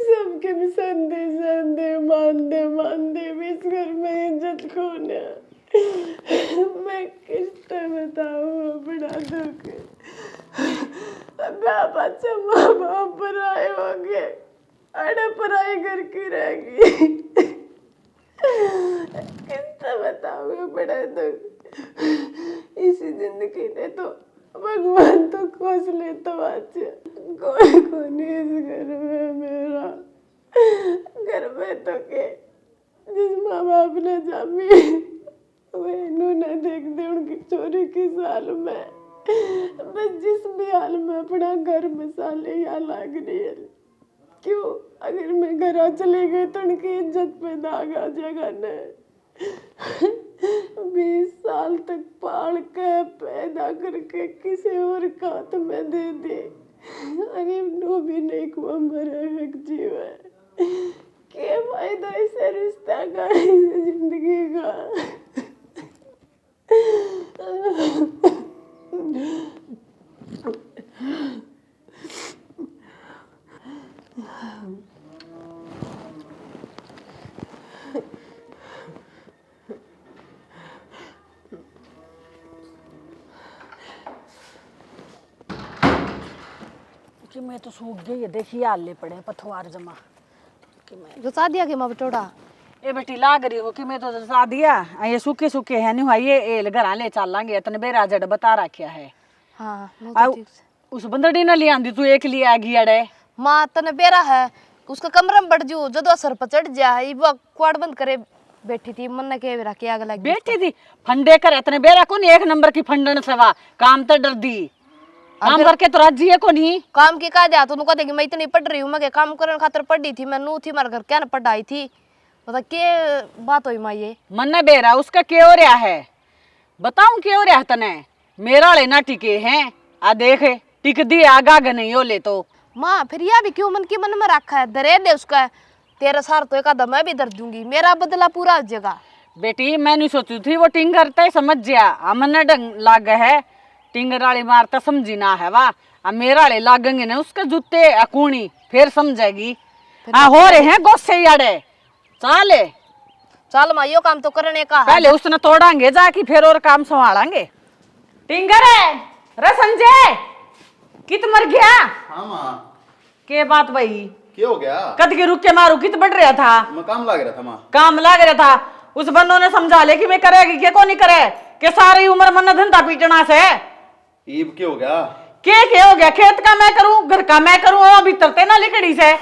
E: सबके भी संदे मानदे भी इस घर में इज्जत खोना। मैं किस तरह बताऊँ अपना दुख? बच्चा माँ बाप पर आए होंगे, अरे पढ़ाई घर की रहेगी। किस तरह बताऊँ बड़ा दुख? इसी जिंदगी ने तो भगवान तो खोज ले तो अच्छा, कोई नहीं इस घर में मेरा। घर में तो के जिस माँ बाप ने जामी वे इन्होंने देख दे उनकी चोरी की साल में, बस जिस भी हाल में अपना घर मसाले या लाग रही है। क्यों अगर मैं घर चली गई तो उनकी इज्जत पे दाग आ जाएगा न। 20 साल तक पाल के पैदा करके किसी और का हाथ में दे दे, अरे नो भी नहीं को मरा एक जीव है। क्या फायदा इसे रिश्ता का, इस जिंदगी का?
C: कि मैं तो सूख गई है, देखिए आले पड़े हैं पथवार जमा कि मैं
A: जो सा दिया के माँ बटोड़ा
C: ए बेटी लाग रही हो कि मैं तो जसा दिया ये सूखे सूखे है नहीं ये एल घर ले चल लांगे तने बेरा जड़ बता रखा है।
A: हाँ वो
C: आ,
A: तो ठीक से।
C: उस बंदड़ी न ले आंदी तू एक लिए आ गई अड़े
A: माँ तने बेरा है उसका कमरा में बढ़ जू जदो असर पर चढ़ जा है वो क्वाड बंद करे बैठी थी मन ने के बेरा के आग लग
C: बेटी थी फंडे करे तने बेरा कौन एक नंबर की फंडन सेवा काम तो डर दी काम करके तो राजी है कोनी
A: काम की का जा तू कह देगी मैं इतनी पढ़ रही हूँ मैं काम करने खातर पढ़ी थी मैं नू थी मारे घर क्या न पढ़ाई थी बता के बात हुई माँ ये
C: मन ने बेरा उसका क्या हो रहा है बताऊं क्या हो रहा है तने मेरा ले ना टिके हैं आ देख टिक दी आगा नहीं हो ले तो
A: माँ फिर यह भी क्यों मन की मन में रखा है दरे दे उसका तेरा सार तो एक आधा मैं भी दर दूंगी मेरा बदला पूरा हो जाएगा।
C: बेटी मैं नहीं सोची थी वो टिंग करता ही समझ गया अमन डंग लाग है टिंगर वाली मारता समझी ना है वाह मेरा वाले लागेंगे ना उसके जूते अकूणी फिर समझेगी। हाँ हो रहे हैं गोस्से यारे चाले
A: चल माँ यो काम तो करने का है।
C: पहले उसने तोड़ांगे जाके फिर और काम संभालेंगे। टिंगर है रे संजय कित मर गया?
D: हाँ माँ
C: के बात भाई
D: क्या हो गया?
C: कद के रुक के मारू कित बढ़ रहा था?
D: मैं काम लाग रहा था माँ।
C: काम लग रहा था उस बंदों ने समझा ले कि मैं करेगी के को नहीं करे के सारी उम्र मन धंधा पीटना से
D: ईब क्या हो गया?
C: के हो गया खेत का मैं करूं घर का मैं करूं अभी तरते ना लिकड़ी से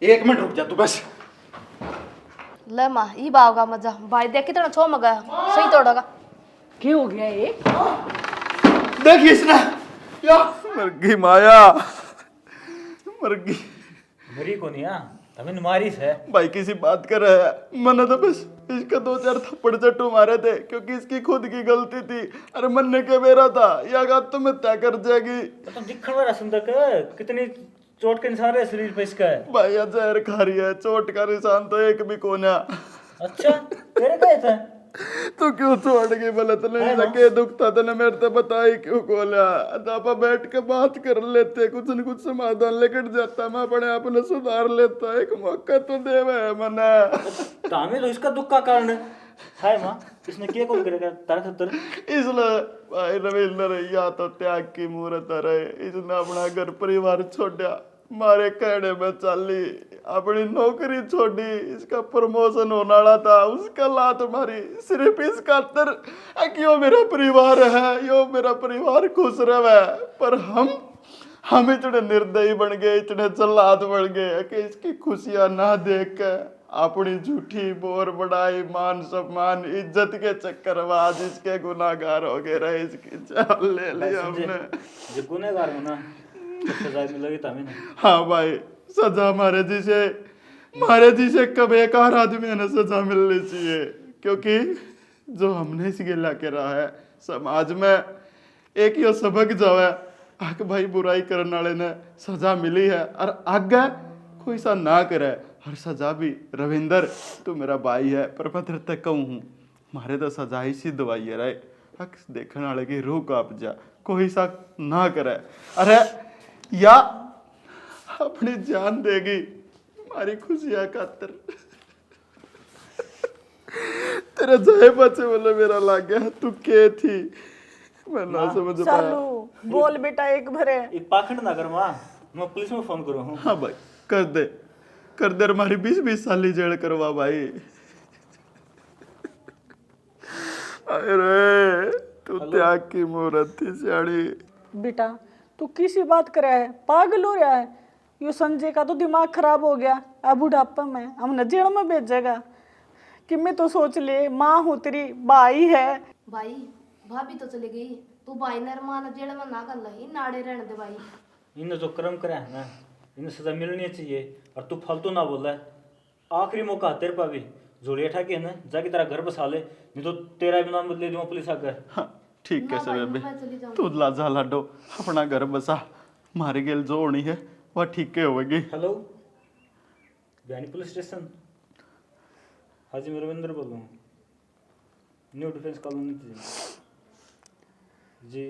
D: 1 मिनट रुक जा तू बस।
A: ले माँ ये बावगा मजा भाई देख कितना छो मगा सही तोड़ेगा
C: क्या हो गया ये
D: देखिए इसने या मर गई माया मर गई।
B: मरी को नहीं हमें मारिस है
D: भाई किसी बात कर रहा है मन तो बस इसका 2-4 थप्पड़ चट्टू मारे थे क्योंकि इसकी खुद की गलती थी। अरे मन ने के मेरा था या बात तो मैं तय कर जाएगी।
B: तो दिखण वाला सुंदर कितनी चोट के निशान है शरीर पे इसका है।
D: भाई ये जहर खा रही है चोट का निशान तो एक भी कोना।
B: अच्छा तेरे गए थे
D: तू क्यों छोड़ गई बोले तने लगे दुख था तने मेरे से बताई क्यों कोला दापा बैठ के बात कर लेते कुछ न कुछ समाधान लेकर जाता मैं अपने आप ने सुधार लेता एक मौका तो देवे मना
B: तामे तो इसका दुख का कारण है माँ इसने क्या कौन करेगा तारा खतर
D: इसलिए भाई रविंद्र या तो त्याग की मूर्त रहे इसने अपना घर परिवार छोड़ा मारे कहने में चली अपनी नौकरी छोड़ी इसका प्रमोशन होने वाला था उसका लात मारी सिर्फ इस खातर कि यो मेरा परिवार है यो मेरा परिवार खुश रहे पर हम इतने निर्दयी बन गए, इतने जल्लाद बन गए कि इसकी खुशियां ना देख कर अपनी झूठी बोर बढ़ाई, मान सम्मान इज्जत के चक्कर में आज इसके गुनाहगार हो गए रहे, इसकी जान ले ली हमने।
B: जो गुनहगार हो ना तो सजा मिलेगी तभी ना।
D: हाँ भाई, सजा हमारे जिसे कब एक और आदमी ने सजा मिलनी चाहिए, क्योंकि जो हमने इस गिला के रहा है समाज में एक यो सबक जो है आग भाई बुराई करने वाले ने सजा मिली है और आगे कोई सा ना करे। और सजा भी रविंदर तू मेरा भाई है पर मैं तेरे तक कहूँ हूँ, मारे तो सजा ही सी दवाई है रे, देखने वाले की रूह कांप जा, कोई सा ना करे। अरे या अपनी जान देगी हमारी खुशियां खातर। तेरे जाए बच्चे बोले मेरा लाग गया, तू के थी मैं ना समझ पाया।
C: चालू बोल बेटा एक भरे।
B: ये पाखंड ना कर माँ, मैं पुलिस में फोन करूँ।
D: हाँ भाई कर दे हमारी 20-20 साल की जेल करवा भाई। अरे तू त्याग की मूर्त थी सियाड़ी।
C: बेटा तू किसी बात कर रहा है, पागल हो रहा है? यो संजय का तो दिमाग खराब हो गया, अब बुढ़ापा में हमने जेल में भेजेगा कि मैं तो सोच ले माँ हूँ तेरी, भाई है।
A: भाई भाभी तो चली गई, तू भाई ने मां जेल में ना कर लही, नाड़े रहने दे भाई।
B: इन्हें जो कर्म करा है ना इन्हें सजा मिलनी चाहिए, और तू फालतू ना बोल रहा है। आखिरी मौका तेरे पा भी जोड़ी उठा के है ना जाके तेरा घर बसा ले, नहीं तो तेरा भी नाम बदले दूंगा पुलिस आकर।
D: हाँ ठीक है
A: ना
D: सर
A: भाई,
D: बेबे,
A: मैं चली जाऊंगी।
D: तू लाजा लाडो अपना घर बसा, मारी गेल जो होनी है वह ठीक है होगी।
B: हेलो बयानी पुलिस स्टेशन। हाँ जी मैं रविंद्र बोल रहा हूँ, न्यू डिफेंस कॉलोनी जी।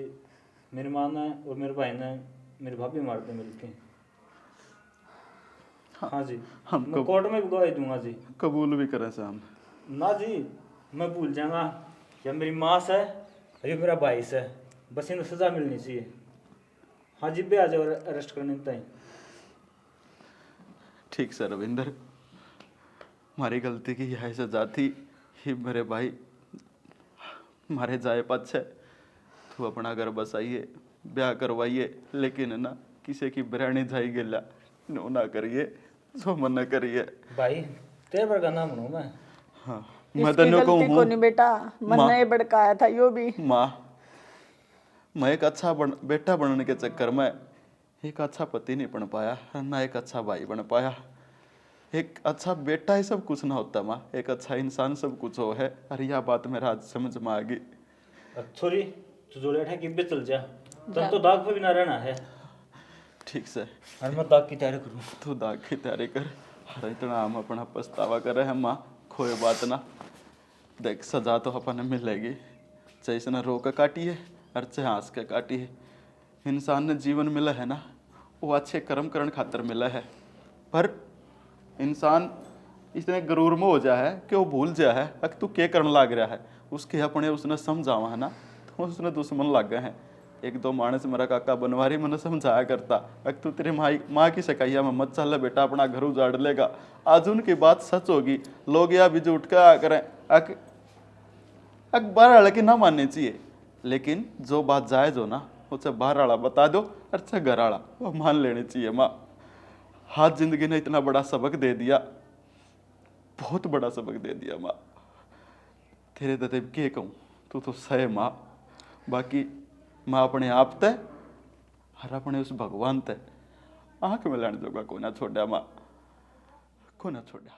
B: मेरी माँ ने और मेरे भाई ने मेरी भाभी मार दी मिलके। हाँ जी मैं कोर्ट में भी गवाही दूंगा जी।
D: कबूल भी करें से हम।
B: ना जी मैं भूल जाऊंगा, या मेरी माँ से ये मेरा भाई से, बस इन्हें सजा मिलनी चाहिए। हाँ जी बे आ जाओ अरेस्ट करने तक।
D: ठीक सर रविंदर, हमारी गलती की यह सजा थी, ही मेरे भाई मारे जाए पाछे तू अपना घर बसाइए, ब्याह करवाइए, लेकिन है ना किसी की बिरानी जाई गेला नो ना करिए, जो मन न करिए।
B: भाई तेरे पर का नाम हूँ मैं।
D: हाँ मैं
C: इसकी
D: तन्नू
C: गलती को नहीं बेटा, मन ने भड़काया था यो भी।
D: माँ मैं एक अच्छा बेटा बनने के चक्कर में एक अच्छा पति नहीं बन पाया, ना एक अच्छा भाई बन पाया। एक अच्छा बेटा ही सब कुछ ना होता माँ, एक अच्छा इंसान सब कुछ हो है। अरे यह बात मेरा आज समझ में आ गई।
B: छोरी तू जोड़े उठा के बे चल जा, तब तो दाग पे भी ना रहना है।
D: ठीक से
B: और मैं दाग की तैयारी करूँ।
D: तू दाग की तैयारी कर। अरे इतना हम अपना पछतावा कर रहे हैं माँ, कोई बात ना, देख सजा तो अपन मिलेगी, चाहे इसने रो के काटी है और चाहे हंस के काटी है। इंसान ने जीवन मिला है ना वो अच्छे कर्म करने खातर मिला है, पर इंसान इतने गरूर में हो जा है कि वो भूल जा है अक तू क्या करने लग रहा है। उसके अपने उसने समझावा है ना तो उसने दुश्मन लग गए हैं। एक दो मानस मेरा काका बनवारी मैंने समझाया करता अक तू तेरी माँ की शिकाइया में मत चल बेटा, अपना घर उजाड़ लेगा। आज उनकी बात सच होगी, लोग या भी उठ कर करें अक बाहर वाले की ना माननी चाहिए, लेकिन जो बात जायज हो ना उसे बाहर वाला बता दो और चाहे घर वाला वो मान लेनी चाहिए। माँ हाथ जिंदगी ने इतना बड़ा सबक दे दिया, बहुत बड़ा सबक दे दिया माँ, तेरे दते के कहूँ, तू तो सह माँ। बाकी माँ अपने आप तय और अपने उस भगवान तय आँख में लाने जोगा को ना छोड़ा माँ, को ना छोड़ा।